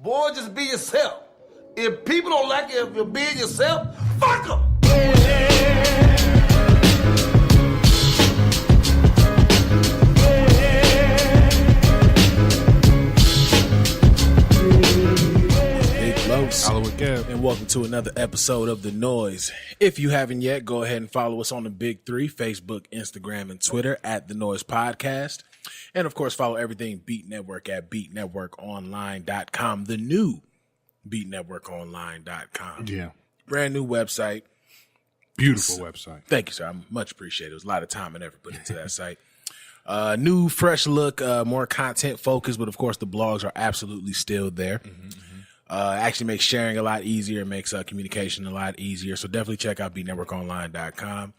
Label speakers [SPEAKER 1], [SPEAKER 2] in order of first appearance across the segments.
[SPEAKER 1] Boy, just be yourself. If people don't like it if you're being yourself, fuck them.
[SPEAKER 2] Los
[SPEAKER 3] and Hollywood Kev.
[SPEAKER 2] and welcome to another episode of The Noize. If you haven't yet, go ahead and follow us on the big three, Facebook, Instagram, and Twitter at The Noize Podcast. And of course, follow everything Beat Network at beatnetworkonline.com, the new beatnetworkonline.com.
[SPEAKER 3] Yeah.
[SPEAKER 2] Brand new website.
[SPEAKER 3] Beautiful website.
[SPEAKER 2] Thank you, sir. I much appreciate it. There's a lot of time and effort put into that site. New, fresh look, more content focused, but of course the blogs are absolutely still there. Actually makes sharing a lot easier, makes communication a lot easier. So definitely check out beatnetworkonline.com.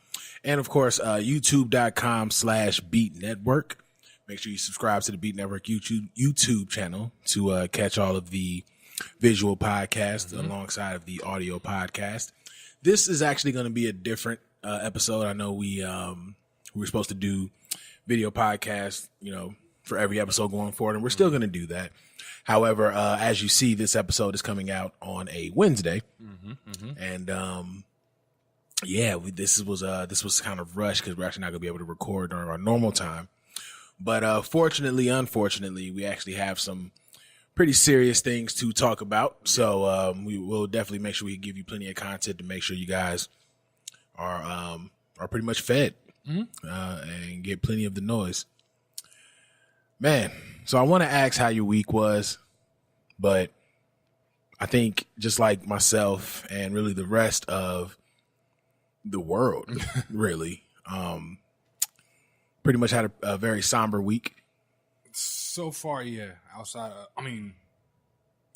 [SPEAKER 2] And of course, youtube.com/beatnetwork. Make sure you subscribe to the Beat Network YouTube channel to catch all of the visual podcasts alongside of the audio podcast. This is actually going to be a different episode. I know we were supposed to do video podcasts, for every episode going forward, and we're still going to do that. However, as you see, this episode is coming out on a Wednesday, and this was kind of rushed because we're actually not going to be able to record during our normal time. But unfortunately, we actually have some pretty serious things to talk about. So we will definitely make sure we give you plenty of content to make sure you guys are pretty much fed and get plenty of the noise. Man, so I want to ask how your week was, but I think just like myself and really the rest of the world, really, pretty much had a very somber week.
[SPEAKER 3] So far, yeah. Outside of,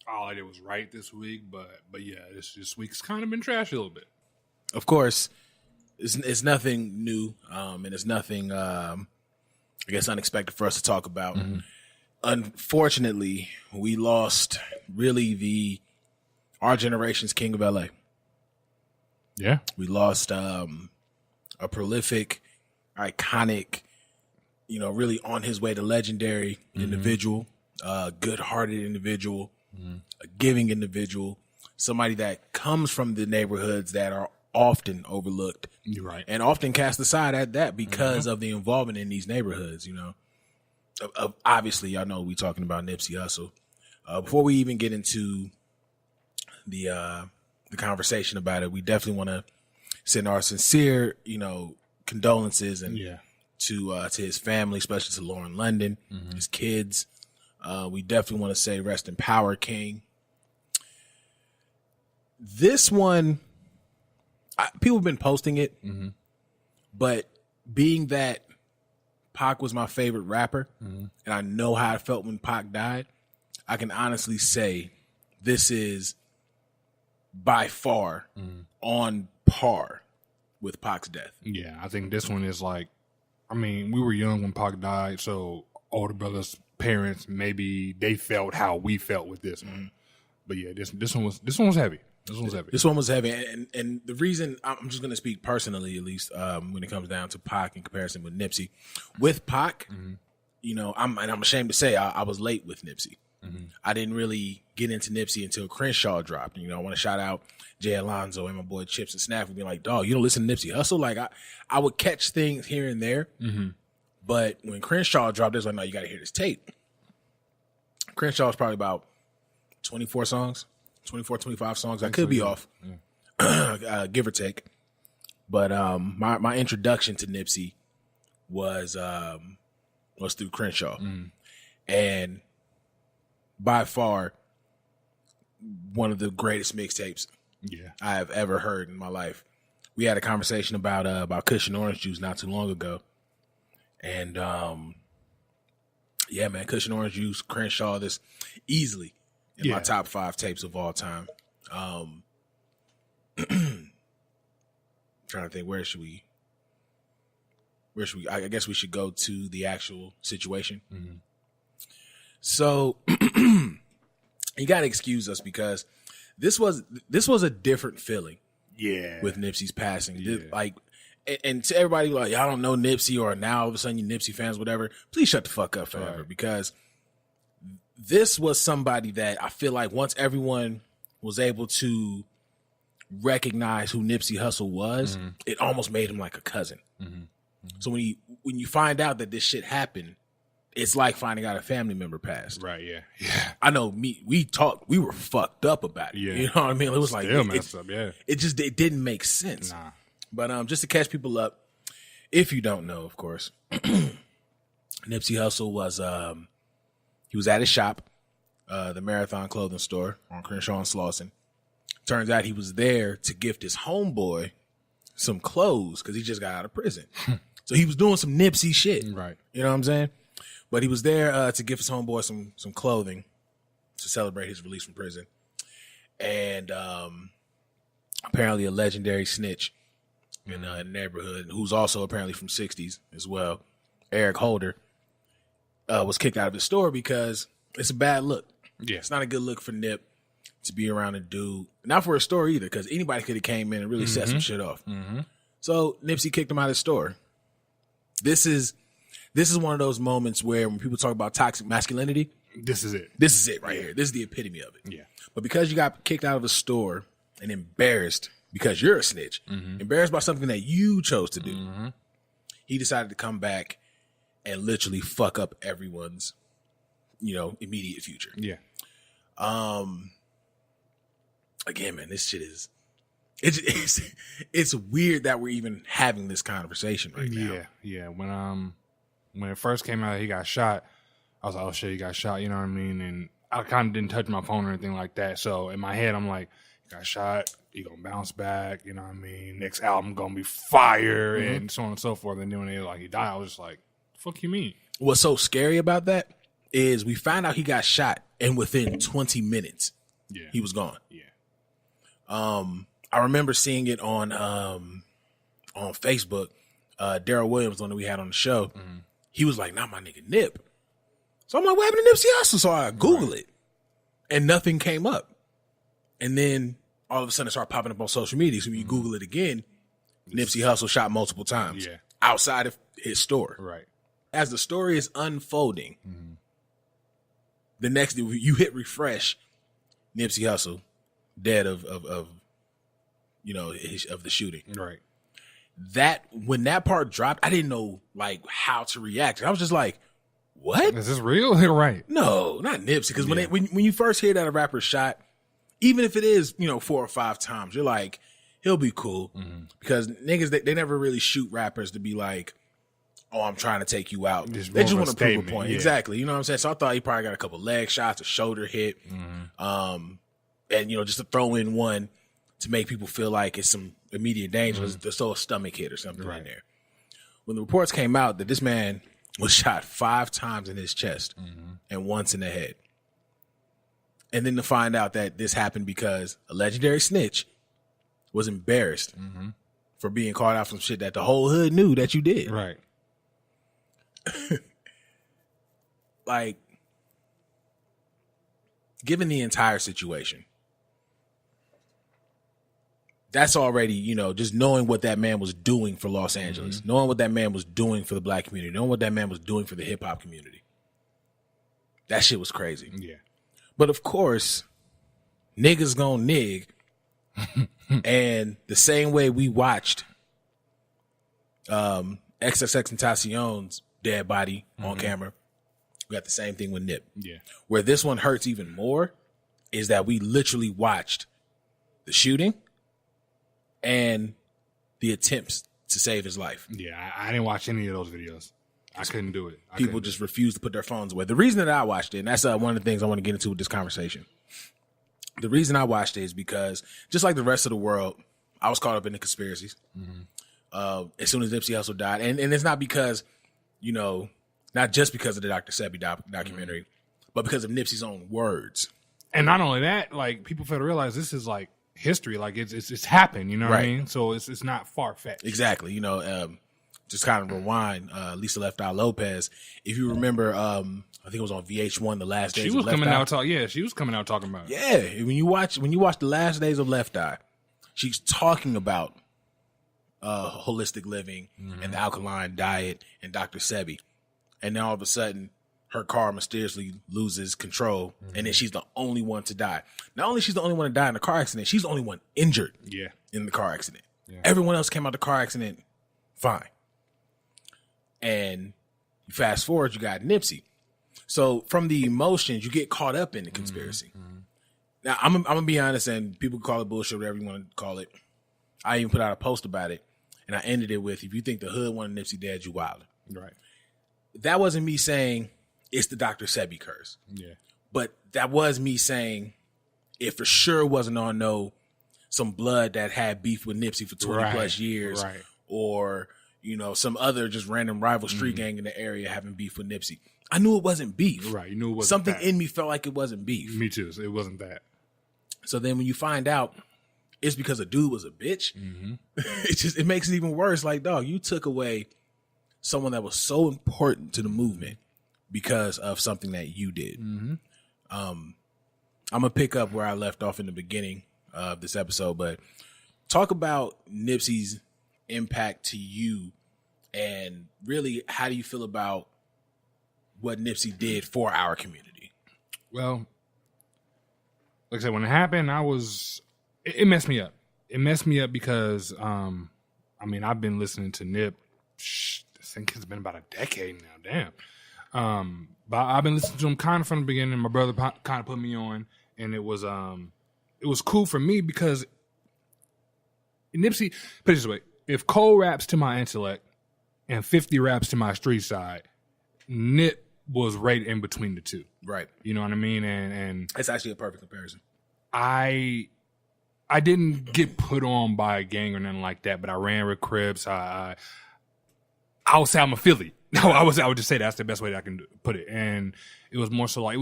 [SPEAKER 3] all I did was write this week, but yeah, this week's kind of been trashy a little bit.
[SPEAKER 2] Of course, it's nothing new, and it's nothing, I guess, unexpected for us to talk about. Unfortunately, we lost really our generation's king of LA.
[SPEAKER 3] Yeah.
[SPEAKER 2] We lost a prolific, iconic, really on his way to legendary individual, good-hearted individual, a giving individual, somebody that comes from the neighborhoods that are often overlooked.
[SPEAKER 3] You're right.
[SPEAKER 2] And often cast aside at that because of the involvement in these neighborhoods, Obviously, y'all know we talking about Nipsey Hussle. Before we even get into the conversation about it, we definitely want to send our sincere, condolences and to his family, especially to Lauren London, his kids. We definitely want to say rest in power, King. This one, people have been posting it, but being that Pac was my favorite rapper, and I know how I felt when Pac died, I can honestly say this is by far on par with Pac's death.
[SPEAKER 3] Yeah, I think this one is like, we were young when Pac died, so older brothers, parents, maybe they felt how we felt with this one. But yeah, this one was heavy. This one was heavy, and the reason I'm just going to speak personally, at least when it comes down to Pac in comparison with Nipsey. With Pac, I'm ashamed to say I was late with Nipsey. I didn't really get into Nipsey until Crenshaw dropped. I want to shout out Jay Alonzo and my boy Chips and Snaff for being like, dog, you don't listen to Nipsey Hussle? Like I would catch things here and there, but when Crenshaw dropped, it was like, no, you got to hear this tape. Crenshaw was probably about 24 songs. 24, 25 songs. I could be off, give or take. But my introduction to Nipsey was through Crenshaw. And by far, one of the greatest mixtapes I have ever heard in my life. We had a conversation about Kush and Orange Juice not too long ago. And, man, Kush and Orange Juice, Crenshaw, this easily in my top 5 tapes of all time. Trying to think, where should we, I guess we should go to the actual situation. So you got to excuse us because this was a different feeling. Yeah.
[SPEAKER 2] With Nipsey's passing. And to everybody like, y'all don't know Nipsey, or now all of a sudden you Nipsey fans, whatever, please shut the fuck up forever, because this was somebody that I feel like once everyone was able to recognize who Nipsey Hussle was, it almost made him like a cousin. So when you find out that this shit happened, it's like finding out a family member passed.
[SPEAKER 3] Right, yeah.
[SPEAKER 2] I know we were fucked up about it.
[SPEAKER 3] Yeah.
[SPEAKER 2] You know what I mean? It was like,
[SPEAKER 3] messed up, yeah.
[SPEAKER 2] It didn't make sense.
[SPEAKER 3] Nah.
[SPEAKER 2] But just to catch people up, if you don't know, of course, Nipsey Hussle was, he was at his shop, the Marathon Clothing Store on Crenshaw and Slauson. Turns out he was there to gift his homeboy some clothes because he just got out of prison. So he was doing some Nipsey shit.
[SPEAKER 3] Right.
[SPEAKER 2] You know what I'm saying? But he was there to give his homeboy some clothing to celebrate his release from prison. And apparently a legendary snitch in the neighborhood, who's also apparently from 60s as well, Eric Holder, was kicked out of the store because it's a bad look.
[SPEAKER 3] Yeah.
[SPEAKER 2] It's not a good look for Nip to be around a dude. Not for a store either, because anybody could have came in and really set some shit off. So Nipsey kicked him out of the store. This is one of those moments where when people talk about toxic masculinity,
[SPEAKER 3] This is it.
[SPEAKER 2] this is it right here. This is the epitome of it.
[SPEAKER 3] Yeah.
[SPEAKER 2] But because you got kicked out of a store and embarrassed because you're a snitch, embarrassed by something that you chose to do, he decided to come back and literally fuck up everyone's, immediate future.
[SPEAKER 3] Yeah.
[SPEAKER 2] Again, man, this shit is it's weird that we're even having this conversation right now.
[SPEAKER 3] Yeah. When it first came out, he got shot. I was like, oh shit, he got shot. You know what I mean? And I kind of didn't touch my phone or anything like that. So in my head, I'm like, he got shot. He gonna bounce back. You know what I mean? Next album gonna be fire and so on and so forth. And then when they like he died, I was just like, the fuck you mean?
[SPEAKER 2] What's so scary about that is we found out he got shot, and within 20 minutes, he was gone.
[SPEAKER 3] Yeah.
[SPEAKER 2] I remember seeing it on Facebook. Daryl Williams, the one that we had on the show, he was like, "Not my nigga Nip." So I'm like, "What happened to Nipsey Hussle?" So I Googled it, and nothing came up. And then all of a sudden, it started popping up on social media. So when you Google it again, Nipsey Hussle shot multiple times outside of his store.
[SPEAKER 3] Right.
[SPEAKER 2] As the story is unfolding, the next you hit refresh, Nipsey Hussle dead of the shooting.
[SPEAKER 3] Right.
[SPEAKER 2] That when that part dropped, I didn't know like how to react. I was just like, "What?
[SPEAKER 3] Is this real?" Right.
[SPEAKER 2] No, not Nipsey." Because when you first hear that a rapper shot, even if it is 4 or 5 times, you're like, he'll be cool. Because niggas they never really shoot rappers to be like, "Oh, I'm trying to take you out." They just want to prove a point.
[SPEAKER 3] Yeah.
[SPEAKER 2] Exactly. You know what I'm saying? So I thought he probably got a couple leg shots, a shoulder hit, and just to throw in one to make people feel like it's some immediate danger. There's a stomach hit or something in there. When the reports came out that this man was shot 5 times in his chest and once in the head, and then to find out that this happened because a legendary snitch was embarrassed for being caught out some shit that the whole hood knew that you did.
[SPEAKER 3] Right.
[SPEAKER 2] Like, given the entire situation, that's already, just knowing what that man was doing for Los Angeles, knowing what that man was doing for the black community, knowing what that man was doing for the hip hop community. That shit was crazy.
[SPEAKER 3] Yeah.
[SPEAKER 2] But of course, niggas gonna nig. And the same way we watched XXXTentacion's dead body on camera, we got the same thing with Nip.
[SPEAKER 3] Yeah.
[SPEAKER 2] Where this one hurts even more is that we literally watched the shooting and the attempts to save his life.
[SPEAKER 3] Yeah, I didn't watch any of those videos. I couldn't do it.
[SPEAKER 2] People just refuse to put their phones away. The reason that I watched it, and that's one of the things I want to get into with this conversation. The reason I watched it is because, just like the rest of the world, I was caught up in the conspiracies. As soon as Nipsey Hussle died. And it's not because, not just because of the Dr. Sebi documentary, but because of Nipsey's own words.
[SPEAKER 3] And not only that, like, people fail to realize this is like history. Like, it's happened, you know what I mean? So it's not far-fetched.
[SPEAKER 2] Exactly. Just kind of rewind, Lisa Left Eye Lopez. If you remember, I think it was on VH1, The Last Days of Left Eye.
[SPEAKER 3] She was coming out talking about it.
[SPEAKER 2] Yeah, when you watch The Last Days of Left Eye, she's talking about holistic living and the alkaline diet and Dr. Sebi. And then all of a sudden, her car mysteriously loses control, and then she's the only one to die. Not only she's the only one to die in the car accident, she's the only one injured in the car accident. Yeah. Everyone else came out the car accident fine. And fast forward, you got Nipsey. So from the emotions, you get caught up in the conspiracy. Now, I'm going to be honest, and people call it bullshit, whatever you want to call it. I even put out a post about it, and I ended it with, if you think the hood wanted Nipsey dead, you wild.
[SPEAKER 3] Right.
[SPEAKER 2] That wasn't me saying it's the Dr. Sebi curse. Yeah. But that was me saying it for sure wasn't on some blood that had beef with Nipsey for 20 plus years. Right. Or, some other just random rival street gang in the area having beef with Nipsey. I knew it wasn't beef. Right. You knew it wasn't something that. In me felt like it wasn't beef.
[SPEAKER 3] Me too. It wasn't that.
[SPEAKER 2] So then when you find out it's because a dude was a bitch, it makes it even worse. Like, dog, you took away someone that was so important to the movement because of something that you did. I'm going to pick up where I left off in the beginning of this episode, but talk about Nipsey's impact to you, and really, how do you feel about what Nipsey did for our community?
[SPEAKER 3] Well, like I said, when it happened, it messed me up. It messed me up because, I've been listening to Nip, I think it's been about a decade now, damn. But I've been listening to him kind of from the beginning. My brother kind of put me on, and it was cool for me because Nipsey, put it this way, if Cole raps to my intellect and 50 raps to my street side, Nip was right in between the two.
[SPEAKER 2] Right.
[SPEAKER 3] You know what I mean? And
[SPEAKER 2] it's actually a perfect comparison.
[SPEAKER 3] I didn't get put on by a gang or nothing like that, but I ran with Crips. I would say I'm a Philly. No, I would just say that's the best way that I can put it. And it was more so like,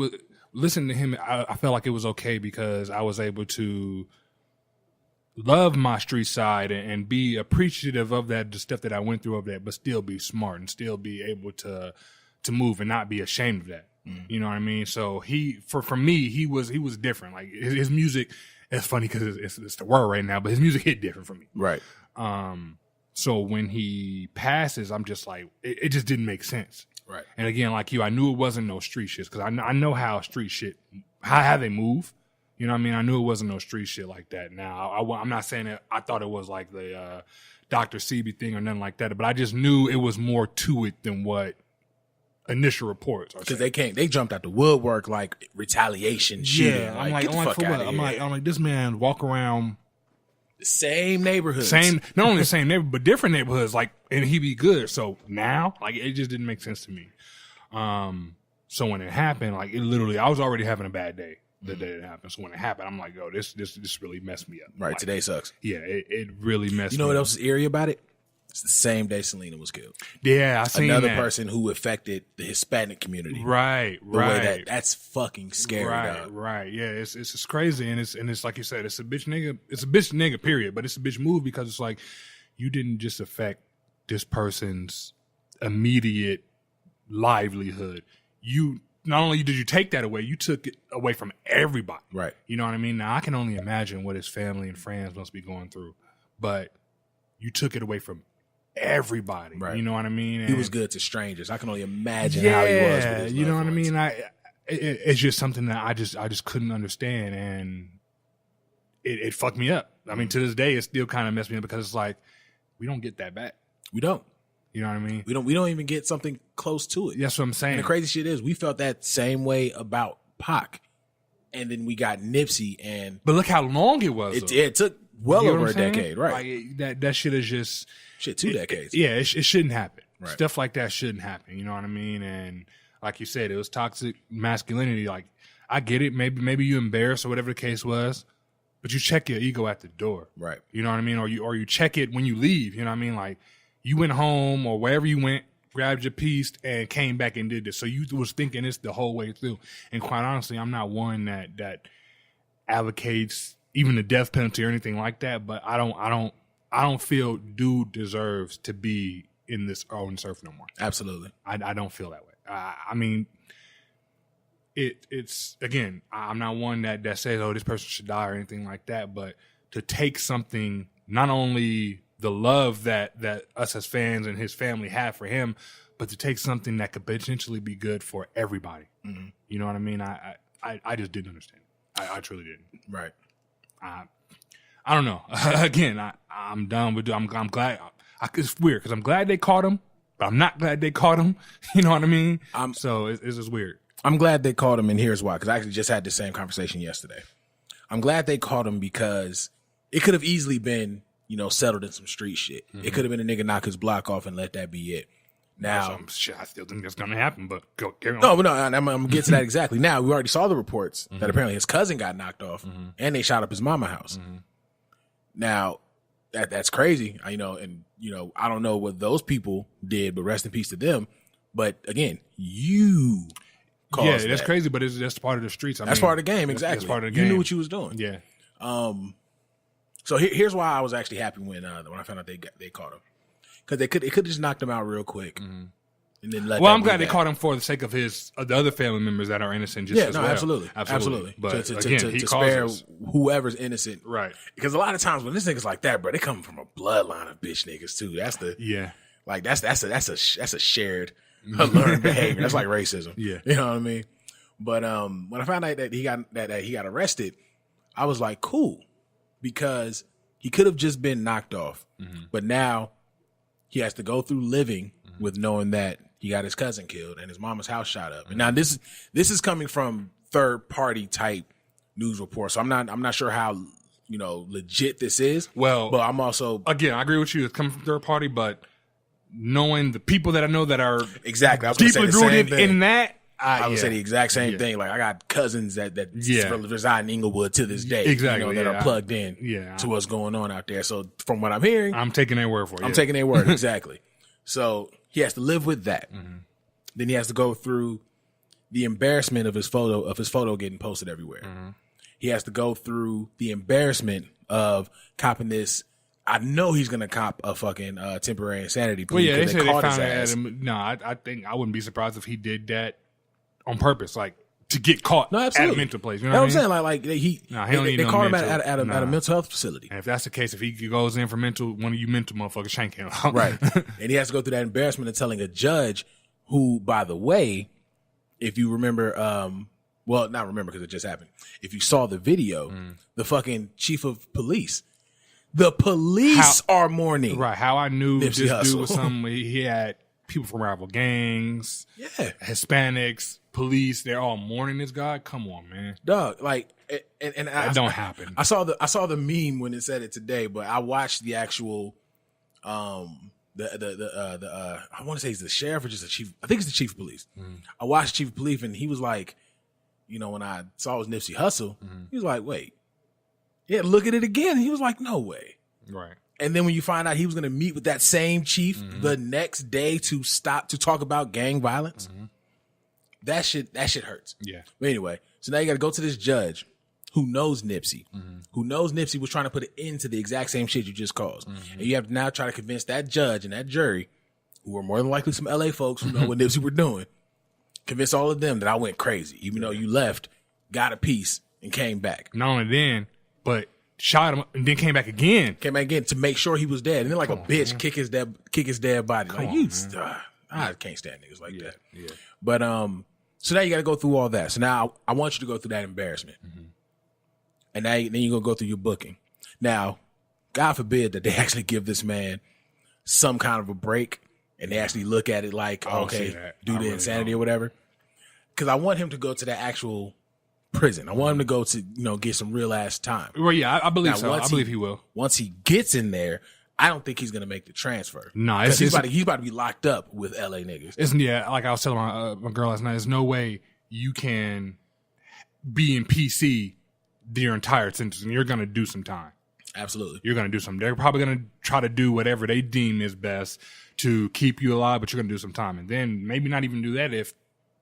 [SPEAKER 3] listening to him, I felt like it was okay because I was able to love my street side and be appreciative of that, the stuff that I went through of that, but still be smart and still be able to move and not be ashamed of that. You know what I mean? So for me, he was different. Like his music, it's funny because it's the word right now, but his music hit different for me.
[SPEAKER 2] Right.
[SPEAKER 3] So when he passes, I'm just like, it just didn't make sense.
[SPEAKER 2] Right.
[SPEAKER 3] And again, like you, I knew it wasn't no street shit because I know how street shit, how they move. You know what I mean? I knew it wasn't no street shit like that. Now, I'm not saying that I thought it was like the Dr. Sebi thing or nothing like that, but I just knew it was more to it than what initial reports are.
[SPEAKER 2] Because they jumped out the woodwork like retaliation shooting.
[SPEAKER 3] Yeah,
[SPEAKER 2] I'm like, get the fuck out of here.
[SPEAKER 3] I'm like, this man walk around
[SPEAKER 2] the same neighborhoods.
[SPEAKER 3] Not only the same neighborhood, but different neighborhoods, like, and he be good. So now, like, it just didn't make sense to me. So when it happened, like, it literally, I was already having a bad day the day it happened. So when it happened, I'm like, yo, this really messed me up.
[SPEAKER 2] Right,
[SPEAKER 3] like,
[SPEAKER 2] today sucks.
[SPEAKER 3] Yeah, it really messed me up.
[SPEAKER 2] You know what else is eerie about it? It's the same day Selena was killed.
[SPEAKER 3] Yeah, I seen
[SPEAKER 2] another
[SPEAKER 3] that.
[SPEAKER 2] person who affected the Hispanic community.
[SPEAKER 3] Right.
[SPEAKER 2] That's fucking scary.
[SPEAKER 3] Right. Yeah, it's just crazy, and it's like you said, it's a bitch nigga. Period. But it's a bitch move because it's like you didn't just affect this person's immediate livelihood. You not only did you take that away, you took it away from everybody.
[SPEAKER 2] Right.
[SPEAKER 3] You know what I mean? Now I can only imagine what his family and friends must be going through, but you took it away from everybody. Right. You know what I mean? And
[SPEAKER 2] he was good to strangers. I can only imagine how he was with his
[SPEAKER 3] you know what I
[SPEAKER 2] ones.
[SPEAKER 3] mean? It's just something that I just couldn't understand, and it fucked me up. I mean, to this day, it still kind of messed me up because it's like we don't get that back.
[SPEAKER 2] We don't.
[SPEAKER 3] You know what I mean?
[SPEAKER 2] We don't even get something close to it.
[SPEAKER 3] That's what I'm saying.
[SPEAKER 2] And the crazy shit is we felt that same way about Pac, and then we got Nipsey,
[SPEAKER 3] but look how long it was.
[SPEAKER 2] It took well over a decade, right?
[SPEAKER 3] Like, that shit is just
[SPEAKER 2] 2 decades.
[SPEAKER 3] Yeah, it shouldn't happen.
[SPEAKER 2] Right.
[SPEAKER 3] Stuff like that shouldn't happen. You know what I mean? And like you said, it was toxic masculinity. Like, I get it. Maybe you embarrassed or whatever the case was, but you check your ego at the door.
[SPEAKER 2] Right.
[SPEAKER 3] You know what I mean? Or you check it when you leave. You know what I mean? Like, you went home or wherever you went, grabbed your piece and came back and did this. So you was thinking this the whole way through. And quite honestly, I'm not one that advocates even the death penalty or anything like that. But I don't feel dude deserves to be in this on surf no more.
[SPEAKER 2] Absolutely.
[SPEAKER 3] I don't feel that way. I mean, it's again, I'm not one that says, oh, this person should die or anything like that. But to take something, not only the love that us as fans and his family have for him, but to take something that could potentially be good for everybody.
[SPEAKER 2] Mm-hmm.
[SPEAKER 3] You know what I mean? I just didn't understand. I truly didn't.
[SPEAKER 2] Right.
[SPEAKER 3] I don't know. Again, I'm done with it. I'm glad. It's weird because I'm glad they caught him, but I'm not glad they caught him. You know what I mean? So it's just weird.
[SPEAKER 2] I'm glad they caught him, and here's why. Because I actually just had the same conversation yesterday. I'm glad they caught him because it could have easily been, settled in some street shit. Mm-hmm. It could have been a nigga knock his block off and let that be it. Now,
[SPEAKER 3] I still think that's gonna happen, but carry on.
[SPEAKER 2] No, but no, I'm gonna get to that exactly. Now, we already saw the reports that apparently his cousin got knocked off, and they shot up his mama house. Now, that's crazy. I don't know what those people did, but rest in peace to them. But again, you caused
[SPEAKER 3] that's
[SPEAKER 2] that.
[SPEAKER 3] crazy, but that's part of the streets.
[SPEAKER 2] That's part of the game, exactly.
[SPEAKER 3] That's part of the game.
[SPEAKER 2] You knew what you was doing.
[SPEAKER 3] Yeah.
[SPEAKER 2] So here's why I was actually happy when I found out they caught him, because they could have just knocked him out real quick, and then let.
[SPEAKER 3] Well, I'm glad they caught him for the sake of the other family members that are innocent. Just as well.
[SPEAKER 2] Absolutely.
[SPEAKER 3] But
[SPEAKER 2] to spare whoever's innocent,
[SPEAKER 3] right?
[SPEAKER 2] Because a lot of times when this nigga's like that, bro, they come from a bloodline of bitch niggas too. That's that's a shared learned behavior. That's like racism.
[SPEAKER 3] Yeah,
[SPEAKER 2] you know what I mean. But when I found out that he got arrested, I was like, cool. Because he could have just been knocked off, but now he has to go through living with knowing that he got his cousin killed and his mama's house shot up. And now this is coming from third party type news reports. So I'm not sure how legit this is.
[SPEAKER 3] Well,
[SPEAKER 2] but I'm also
[SPEAKER 3] I agree with you. It's coming from third party, but knowing the people that I know that are
[SPEAKER 2] exactly
[SPEAKER 3] deeply rooted in that.
[SPEAKER 2] I would say the exact same thing. Like I got cousins that reside in Inglewood to this day,
[SPEAKER 3] exactly,
[SPEAKER 2] that are plugged in to what's going on out there. So from what I'm hearing,
[SPEAKER 3] I'm taking their word for it.
[SPEAKER 2] I'm taking their word exactly. So he has to live with that. Then he has to go through the embarrassment of his photo getting posted everywhere. He has to go through the embarrassment of copping this. I know he's gonna cop a fucking temporary insanity plea.
[SPEAKER 3] Well, yeah, they said they found
[SPEAKER 2] his ass.
[SPEAKER 3] No, I think I wouldn't be surprised if he did that on purpose, like to get caught at a mental place. You know what I'm saying?
[SPEAKER 2] Like they caught him at a mental health facility.
[SPEAKER 3] And if that's the case, if he goes in for one of you mental motherfuckers shank him.
[SPEAKER 2] Right. And he has to go through that embarrassment of telling a judge who, by the way, if you remember, well, not remember because it just happened. If you saw the video, the fucking chief of police, the police are mourning.
[SPEAKER 3] Right. How I knew
[SPEAKER 2] Nipsey
[SPEAKER 3] this
[SPEAKER 2] Hussle.
[SPEAKER 3] dude was something. He had people from rival gangs, Hispanics, police. They're all mourning this guy. Come on, man.
[SPEAKER 2] Dog, like, and
[SPEAKER 3] that don't happen.
[SPEAKER 2] I saw the meme when it said it today, but I watched the actual, I want to say he's the sheriff or just the chief. I think it's the chief of police. I watched chief of police, and he was like, when I saw it was Nipsey Hussle, he was like, wait, look at it again. He was like, no way.
[SPEAKER 3] Right.
[SPEAKER 2] And then when you find out he was going to meet with that same chief the next day to talk about gang violence, that shit hurts.
[SPEAKER 3] Yeah.
[SPEAKER 2] But anyway, so now you got to go to this judge who knows Nipsey, who knows Nipsey was trying to put an end to the exact same shit you just caused. And you have to now try to convince that judge and that jury, who are more than likely some LA folks who know what Nipsey were doing, convince all of them that I went crazy, even though you left, got a piece, and came back.
[SPEAKER 3] Not only then, but shot him and then came back again.
[SPEAKER 2] Came back again to make sure he was dead. And then like bitch kick his dead body. I can't stand niggas like that.
[SPEAKER 3] Yeah.
[SPEAKER 2] But so now you got to go through all that. So now I want you to go through that embarrassment. And now then you're going to go through your booking. Now, God forbid that they actually give this man some kind of a break and they actually look at it like, okay, do the insanity or whatever. Because I want him to go to that actual prison. I want him to go to, get some real ass time.
[SPEAKER 3] Well, yeah, I believe so. I believe he will.
[SPEAKER 2] Once he gets in there, I don't think he's going to make the transfer.
[SPEAKER 3] No,
[SPEAKER 2] he's about to be locked up with LA niggas.
[SPEAKER 3] Like I was telling my girl last night, there's no way you can be in PC your entire sentence, and you're going to do some time.
[SPEAKER 2] Absolutely.
[SPEAKER 3] You're going to do something. They're probably going to try to do whatever they deem is best to keep you alive, but you're going to do some time. And then maybe not even do that if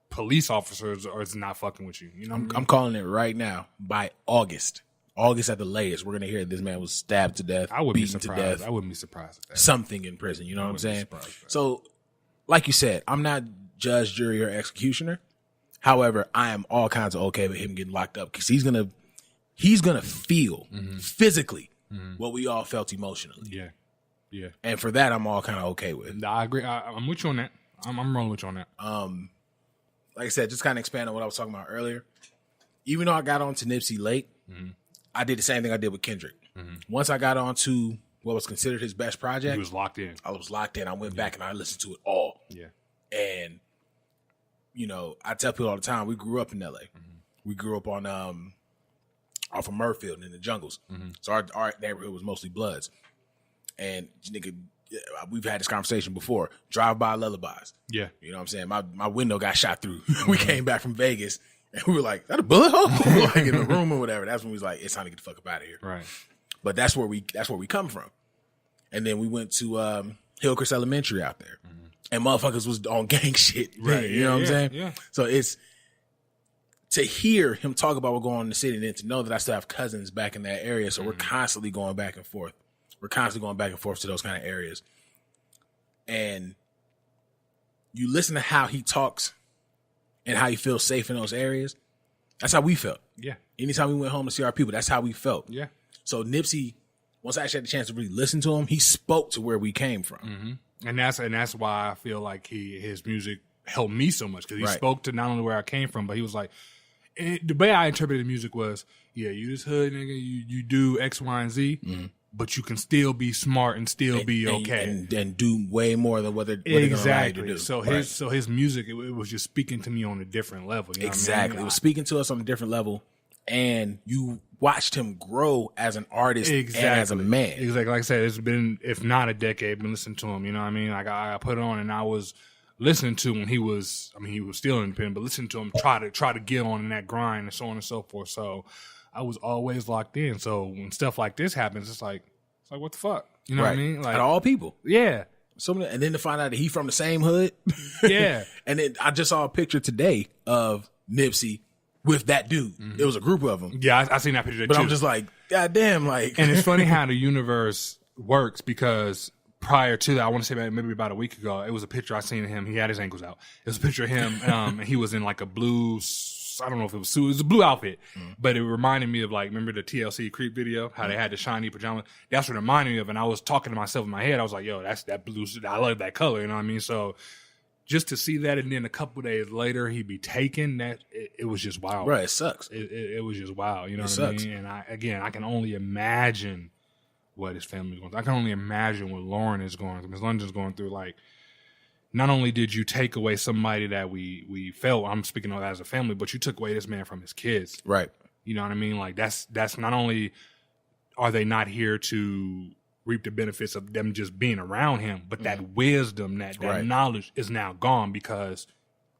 [SPEAKER 3] police officers are not fucking with you.
[SPEAKER 2] I'm calling it right now. By August at the latest, we're going to hear this man was stabbed to death,
[SPEAKER 3] I wouldn't be
[SPEAKER 2] beaten
[SPEAKER 3] surprised.
[SPEAKER 2] to death.
[SPEAKER 3] I wouldn't be surprised at that.
[SPEAKER 2] Something in prison. You know what I'm saying? So, like you said, I'm not judge, jury, or executioner. However, I am all kinds of okay with him getting locked up because he's gonna feel physically what we all felt emotionally.
[SPEAKER 3] Yeah.
[SPEAKER 2] And for that, I'm all kind of okay with.
[SPEAKER 3] I agree. I'm with you on that. I'm rolling with you on that.
[SPEAKER 2] Like I said, just kind of expand on what I was talking about earlier. Even though I got on to Nipsey late, I did the same thing I did with Kendrick. Once I got on to what was considered his best project,
[SPEAKER 3] He was locked in.
[SPEAKER 2] I was locked in. I went back and I listened to it all.
[SPEAKER 3] Yeah.
[SPEAKER 2] And, you know, I tell people all the time, we grew up in LA. We grew up on off of Murfield in the jungles. So our neighborhood was mostly Bloods. And nigga, we've had this conversation before. Drive-by lullabies.
[SPEAKER 3] Yeah.
[SPEAKER 2] You know what I'm saying? My window got shot through. We came back from Vegas and we were like, is that a bullet hole? Like in the room or whatever. That's when we was like, it's time to get the fuck up out of here.
[SPEAKER 3] Right.
[SPEAKER 2] But that's where we come from. And then we went to Hillcrest Elementary out there. And motherfuckers was on gang shit.
[SPEAKER 3] Right.
[SPEAKER 2] You know what I'm saying?
[SPEAKER 3] Yeah.
[SPEAKER 2] So it's to hear him talk about what's going on in the city and then to know that I still have cousins back in that area. So we're constantly going back and forth. We're constantly going back and forth to those kind of areas. And you listen to how he talks and how he feels safe in those areas. That's how we felt.
[SPEAKER 3] Yeah.
[SPEAKER 2] Anytime we went home to see our people, that's how we felt.
[SPEAKER 3] Yeah.
[SPEAKER 2] So Nipsey, once I actually had the chance to really listen to him, he spoke to where we came from.
[SPEAKER 3] And that's why I feel like his music helped me so much, because he
[SPEAKER 2] Right.
[SPEAKER 3] spoke to not only where I came from, but he was like, the way I interpreted the music was, yeah, you this hood nigga, you do X, Y, and Z, but you can still be smart and still be okay.
[SPEAKER 2] And do way more than what they're going to allow you to do.
[SPEAKER 3] So his music, it was just speaking to me on a different level. You know
[SPEAKER 2] Exactly.
[SPEAKER 3] what I mean?
[SPEAKER 2] It was speaking to us on a different level. And you watched him grow as an artist and as a man.
[SPEAKER 3] Exactly. Like I said, it's been, if not a decade, been listening to him. You know what I mean? Like I put it on and I was listening to when he was still independent, but listening to him try to get on in that grind and so on and so forth. So I was always locked in. So when stuff like this happens, it's like what the fuck? You know what I mean? Like,
[SPEAKER 2] at all people.
[SPEAKER 3] yeah.
[SPEAKER 2] And then to find out that he from the same hood.
[SPEAKER 3] Yeah.
[SPEAKER 2] And then I just saw a picture today of Nipsey with that dude. It was a group of them.
[SPEAKER 3] Yeah, I seen that picture
[SPEAKER 2] But
[SPEAKER 3] too.
[SPEAKER 2] I'm just like, God damn, like.
[SPEAKER 3] And it's funny how the universe works, because prior to that, I want to say maybe about a week ago, it was a picture I seen of him. He had his ankles out. It was a picture of him, and he was in like a blue, I don't know if it was suit. It was a blue outfit, but it reminded me of, like, remember the TLC Creep video? How they had the shiny pajamas? That's what it reminded me of. And I was talking to myself in my head. I was like, yo, that's that blue suit. I love that color. You know what I mean? So just to see that, and then a couple of days later he'd be taken, it was just wild.
[SPEAKER 2] Bro, it sucks.
[SPEAKER 3] It was just wild. You know what I
[SPEAKER 2] sucks.
[SPEAKER 3] mean? And I can only imagine what his family's going through. I can only imagine what Lauren is going through. Ms. London's going through. Like, not only did you take away somebody that we felt, I'm speaking of as a family, but you took away this man from his kids.
[SPEAKER 2] Right.
[SPEAKER 3] You know what I mean? Like, that's not only are they not here to reap the benefits of them just being around him, but that wisdom, that
[SPEAKER 2] Right.
[SPEAKER 3] knowledge is now gone because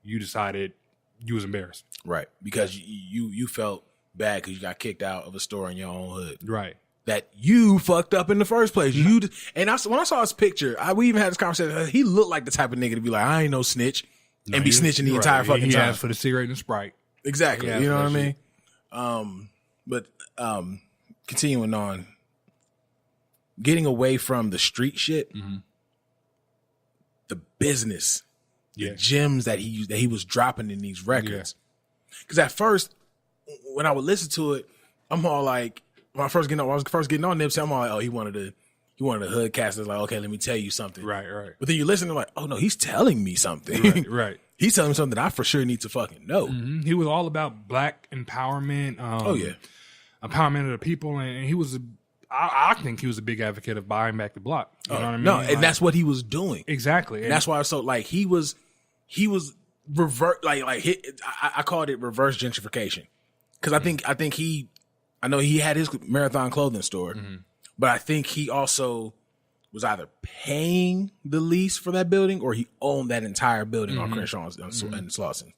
[SPEAKER 3] you decided you was embarrassed.
[SPEAKER 2] Right. Because you felt bad because you got kicked out of a store in your own hood.
[SPEAKER 3] Right.
[SPEAKER 2] That you fucked up in the first place. When I saw his picture, we even had this conversation. He looked like the type of nigga to be like, I ain't no snitch, and be snitching the entire fucking
[SPEAKER 3] he
[SPEAKER 2] time.
[SPEAKER 3] asked for the cigarette and the Sprite.
[SPEAKER 2] Exactly.
[SPEAKER 3] Yeah,
[SPEAKER 2] You know what I
[SPEAKER 3] for
[SPEAKER 2] mean? But continuing on, getting away from the street shit, the business, the gems that he was dropping in these records. Because at first, when I would listen to it, I'm all like, when I was first getting on Nipsey, I'm all like, oh, he wanted the hood cast. It's like, okay, let me tell you something.
[SPEAKER 3] Right.
[SPEAKER 2] But then you listen to like, oh no, he's telling me something.
[SPEAKER 3] Right.
[SPEAKER 2] He's telling me something that I for sure need to fucking know.
[SPEAKER 3] He was all about black empowerment. Empowerment of the people, and he was I think he was a big advocate of buying back the block. You know what I mean?
[SPEAKER 2] No, and that's what he was doing.
[SPEAKER 3] Exactly.
[SPEAKER 2] And that's why I was so like he was revert I called it reverse gentrification, because I know he had his Marathon clothing store, but I think he also was either paying the lease for that building or he owned that entire building on Crenshaw and Slauson.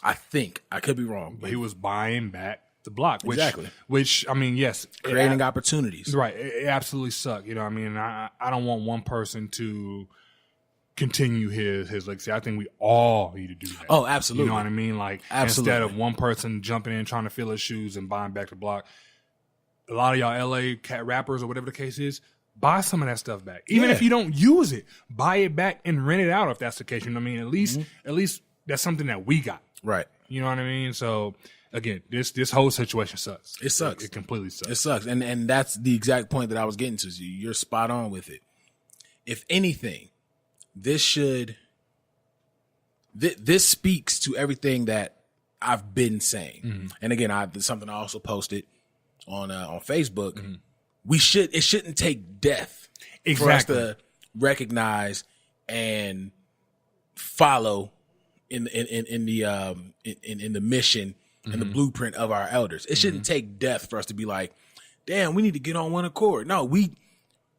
[SPEAKER 2] I think, I could be wrong,
[SPEAKER 3] but he was buying back the block,
[SPEAKER 2] Exactly.
[SPEAKER 3] Which I mean, yes,
[SPEAKER 2] creating opportunities.
[SPEAKER 3] Right, it absolutely sucked. You know what I mean? I don't want one person to continue his legacy. I think we all need to do that.
[SPEAKER 2] Oh, absolutely.
[SPEAKER 3] You know what I mean? Like, instead of one person jumping in trying to fill his shoes and buying back the block, a lot of y'all LA cat rappers or whatever the case is, buy some of that stuff back. Even if you don't use it, buy it back and rent it out if that's the case. You know what I mean? At least that's something that we got.
[SPEAKER 2] Right.
[SPEAKER 3] You know what I mean? So again, this whole situation sucks.
[SPEAKER 2] It sucks.
[SPEAKER 3] It completely sucks.
[SPEAKER 2] It sucks. And that's the exact point that I was getting to. You're spot on with it. If anything, this should this speaks to everything that I've been saying. And again, something I also posted on Facebook. It shouldn't take death for us to recognize and follow in the mission and the blueprint of our elders. It shouldn't take death for us to be like, damn, we need to get on one accord. No, we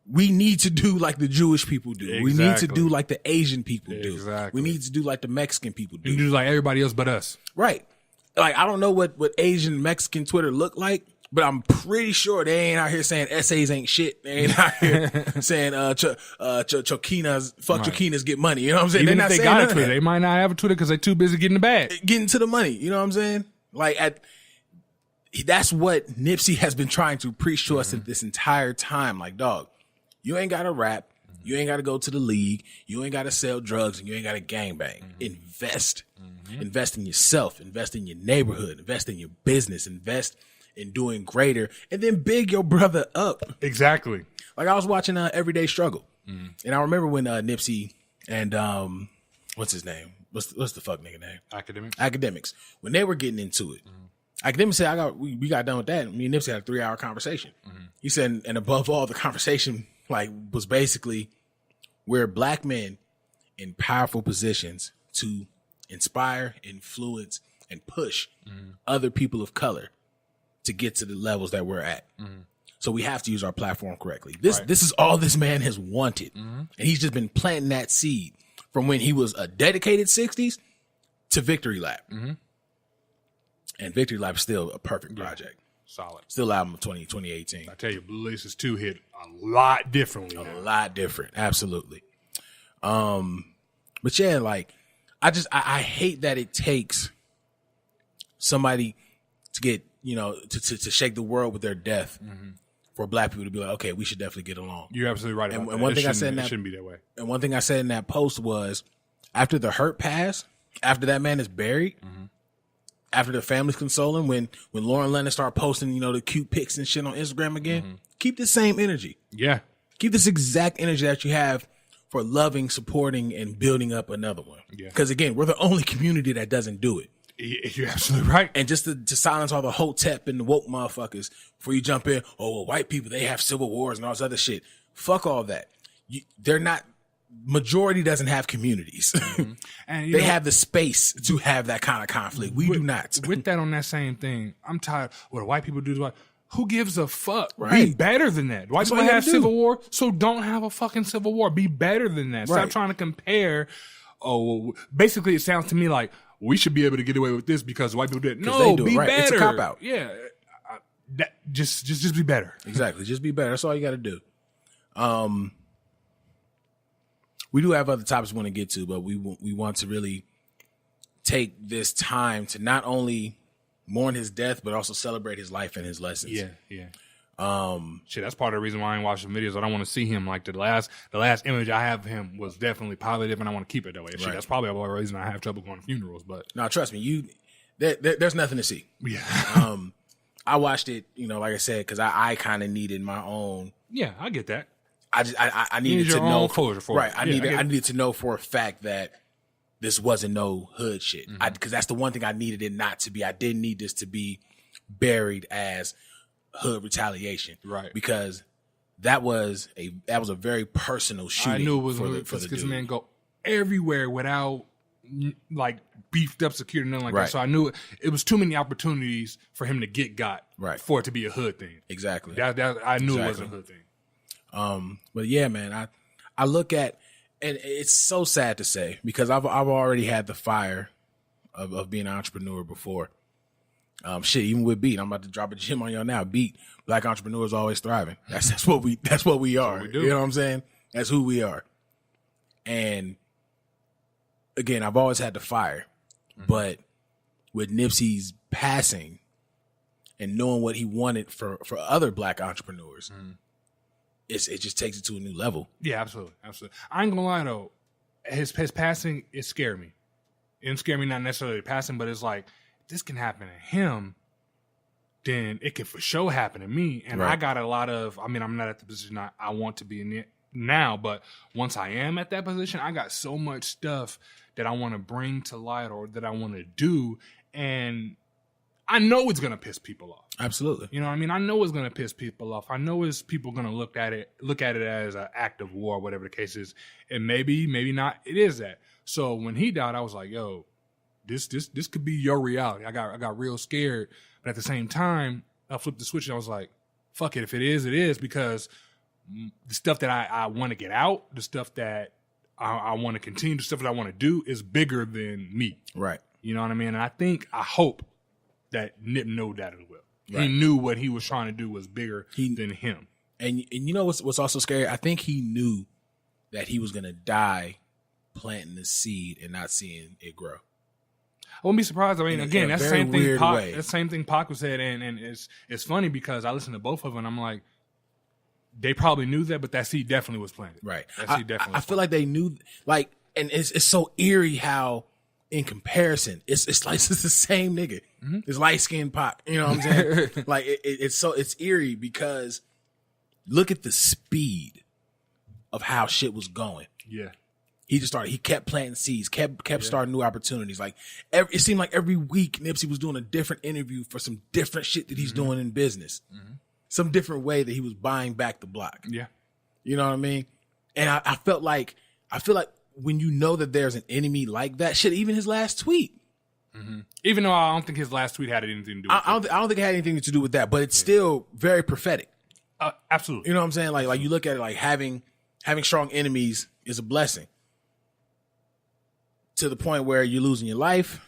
[SPEAKER 2] need to do like the Jewish people do.
[SPEAKER 3] Exactly.
[SPEAKER 2] We need to do like the Asian people do.
[SPEAKER 3] Exactly.
[SPEAKER 2] We need to do like the Mexican people do.
[SPEAKER 3] You do like everybody else but us.
[SPEAKER 2] Right. Like, I don't know what Asian Mexican Twitter look like, but I'm pretty sure they ain't out here saying essays ain't shit. They ain't out here saying Choquinas, fuck Choquinas, get money. You know what I'm saying?
[SPEAKER 3] Even
[SPEAKER 2] They're
[SPEAKER 3] if
[SPEAKER 2] not
[SPEAKER 3] they
[SPEAKER 2] saying
[SPEAKER 3] got a
[SPEAKER 2] none of
[SPEAKER 3] Twitter,
[SPEAKER 2] that.
[SPEAKER 3] they might not have a Twitter because they're too busy getting the bag.
[SPEAKER 2] Getting to the money. You know what I'm saying? Like, that's what Nipsey has been trying to preach to us this entire time. Like, dog, you ain't got to rap. You ain't got to go to the league. You ain't got to sell drugs, and you ain't got to gangbang. Invest. Invest in yourself. Invest in your neighborhood. Invest in your business. Invest in doing greater, and then big your brother up.
[SPEAKER 3] Exactly.
[SPEAKER 2] Like, I was watching Everyday Struggle, and I remember when Nipsey and what's his name? What's the fuck nigga name? Academics. When they were getting into it, Academics said, we got done with that. Me and Nipsey had a 3-hour conversation. He said, and above all, the conversation was basically we're black men in powerful positions to inspire, influence, and push other people of color to get to the levels that we're at. So we have to use our platform correctly. This is all this man has wanted. And he's just been planting that seed from when he was a dedicated 60s to Victory Lap. And Victory Lap is still a perfect project.
[SPEAKER 3] Solid.
[SPEAKER 2] Still album of 2018.
[SPEAKER 3] I tell you, Blue Laces 2 hit a lot differently.
[SPEAKER 2] A lot different. Absolutely. But yeah, like, I hate that it takes somebody to get, to shake the world with their death for black people to be like, okay, we should definitely get along.
[SPEAKER 3] You're absolutely right about that.
[SPEAKER 2] And one thing I said
[SPEAKER 3] it shouldn't be that way.
[SPEAKER 2] And one thing I said in that post was, after the hurt pass, after that man is buried, after the family's consoling, when Lauren Lennon started posting, the cute pics and shit on Instagram again, keep the same energy.
[SPEAKER 3] Yeah.
[SPEAKER 2] Keep this exact energy that you have for loving, supporting, and building up another one. Because again, we're the only community that doesn't do it.
[SPEAKER 3] You're absolutely right.
[SPEAKER 2] And just to silence all the hotep and the woke motherfuckers before you jump in, white people, they have civil wars and all this other shit. Fuck all that. They're not, majority doesn't have communities. And they have the space to have that kind of conflict. We do not.
[SPEAKER 3] With that, on that same thing, I'm tired. What white people do is what? Who gives a fuck?
[SPEAKER 2] Right.
[SPEAKER 3] Be better than that. White people have civil war, so don't have a fucking civil war. Be better than that. Stop trying to compare. Basically, it sounds to me like we should be able to get away with this because white people did. No, be better.
[SPEAKER 2] It's a cop out.
[SPEAKER 3] Yeah, just be better.
[SPEAKER 2] Exactly, just be better. That's all you got to do. We do have other topics we want to get to, but we want to really take this time to not only mourn his death, but also celebrate his life and his lessons.
[SPEAKER 3] Yeah. Shit, that's part of the reason why I ain't watching videos. I don't want to see him. Like the last image I have of him was definitely positive, and I want to keep it that way. Shit, that's probably the reason I have trouble going to funerals. But
[SPEAKER 2] no, trust me, there's nothing to see.
[SPEAKER 3] Yeah.
[SPEAKER 2] I watched it, like I said, because I kind of needed my own.
[SPEAKER 3] Yeah, I get that.
[SPEAKER 2] I needed to know
[SPEAKER 3] closure for it.
[SPEAKER 2] I needed to know for a fact that this wasn't no hood shit. Because that's the one thing I needed it not to be. I didn't need this to be buried as hood retaliation,
[SPEAKER 3] right?
[SPEAKER 2] Because that was a very personal shooting. I knew it was for the dude.
[SPEAKER 3] Man go everywhere without like beefed up security, nothing like that. So I knew it was too many opportunities for him to get got, for it to be a hood thing.
[SPEAKER 2] Exactly.
[SPEAKER 3] I knew it was a hood thing.
[SPEAKER 2] But yeah, man, I look at, and it's so sad to say because I've already had the fire of being an entrepreneur before. Even with Beat, I'm about to drop a gem on y'all now. Beat, black entrepreneurs always thriving. That's what we are.
[SPEAKER 3] We do.
[SPEAKER 2] You know what I'm saying? That's who we are. And again, I've always had the fire, but with Nipsey's passing and knowing what he wanted for other black entrepreneurs, it just takes it to a new level.
[SPEAKER 3] Yeah, absolutely. I ain't gonna lie though, his passing, it scared me. It didn't scare me not necessarily passing, but it's like, this can happen to him, then it can for sure happen to me. And I got a lot of, I'm not at the position I want to be in it now, but once I am at that position, I got so much stuff that I want to bring to light or that I want to do, and I know it's gonna piss people off.
[SPEAKER 2] Absolutely.
[SPEAKER 3] You know what I mean? I know it's gonna piss people off. I know it's people gonna look at it as an act of war, whatever the case is, and maybe not. It is that. So when he died, I was like, yo, this could be your reality. I got real scared, but at the same time, I flipped the switch and I was like, fuck it. If it is, it is, because the stuff that I want to get out, the stuff that I want to continue, the stuff that I want to do is bigger than me.
[SPEAKER 2] Right.
[SPEAKER 3] You know what I mean? And I hope that Nip knew that as well.
[SPEAKER 2] Right.
[SPEAKER 3] He knew what he was trying to do was bigger than him.
[SPEAKER 2] And you know what's also scary? I think he knew that he was going to die planting the seed and not seeing it grow.
[SPEAKER 3] I wouldn't be surprised. I mean, again, that's the same thing Pac.
[SPEAKER 2] Way.
[SPEAKER 3] That's the same thing Pac was said, and it's funny because I listened to both of them, and I'm like, they probably knew that, but that seed definitely was planted.
[SPEAKER 2] Right.
[SPEAKER 3] That seed definitely.
[SPEAKER 2] I feel like they knew, like, and it's so eerie how, in comparison, it's like it's the same nigga. Mm-hmm. It's light skinned Pac. You know what I'm saying? Like it's eerie because look at the speed of how shit was going.
[SPEAKER 3] Yeah.
[SPEAKER 2] He kept planting seeds, kept starting new opportunities. Like it seemed like every week Nipsey was doing a different interview for some different shit that he's doing in business. Mm-hmm. Some different way that he was buying back the block.
[SPEAKER 3] Yeah.
[SPEAKER 2] You know what I mean? And I feel like when you know that there's an enemy like that, shit, even his last tweet.
[SPEAKER 3] Mm-hmm. Even though I don't think his last tweet had anything to do with
[SPEAKER 2] I don't think it had anything to do with that, but it's still very prophetic.
[SPEAKER 3] Absolutely.
[SPEAKER 2] You know what I'm saying? Like you look at it like having strong enemies is a blessing. To the point where you're losing your life,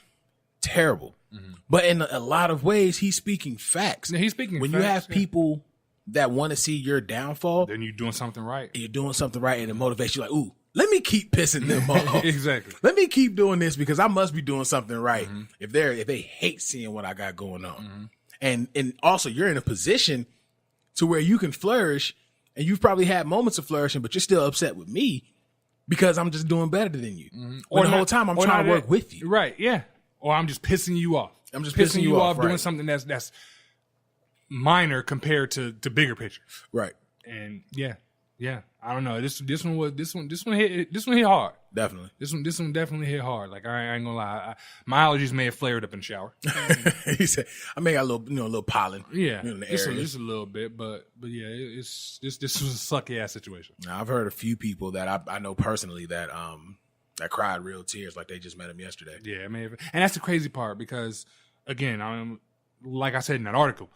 [SPEAKER 2] terrible. Mm-hmm. But in a lot of ways, he's speaking facts.
[SPEAKER 3] Yeah, he's speaking
[SPEAKER 2] when
[SPEAKER 3] facts,
[SPEAKER 2] you have people that want to see your downfall,
[SPEAKER 3] then you're doing something right.
[SPEAKER 2] You're doing something right, and it motivates you. Like, ooh, let me keep pissing them off.
[SPEAKER 3] Exactly.
[SPEAKER 2] Let me keep doing this because I must be doing something right. Mm-hmm. If they hate seeing what I got going on, mm-hmm. and also you're in a position to where you can flourish, and you've probably had moments of flourishing, but you're still upset with me. Because I'm just doing better than you. Mm-hmm. Or the whole time I'm trying to work with you.
[SPEAKER 3] Right, yeah. Or I'm just pissing you off.
[SPEAKER 2] I'm just pissing you off
[SPEAKER 3] doing something that's minor compared to bigger picture.
[SPEAKER 2] Right.
[SPEAKER 3] And yeah. I don't know. This one hit hard.
[SPEAKER 2] Definitely.
[SPEAKER 3] This one definitely hit hard. Like I ain't gonna lie. My allergies may have flared up in the shower.
[SPEAKER 2] He said I may got a little pollen.
[SPEAKER 3] Yeah.
[SPEAKER 2] In the
[SPEAKER 3] just a little bit, but yeah, this was a sucky ass situation.
[SPEAKER 2] Now, I've heard a few people that I know personally that cried real tears like they just met him yesterday.
[SPEAKER 3] Yeah, it may have, and that's the crazy part because again, like I said in that article,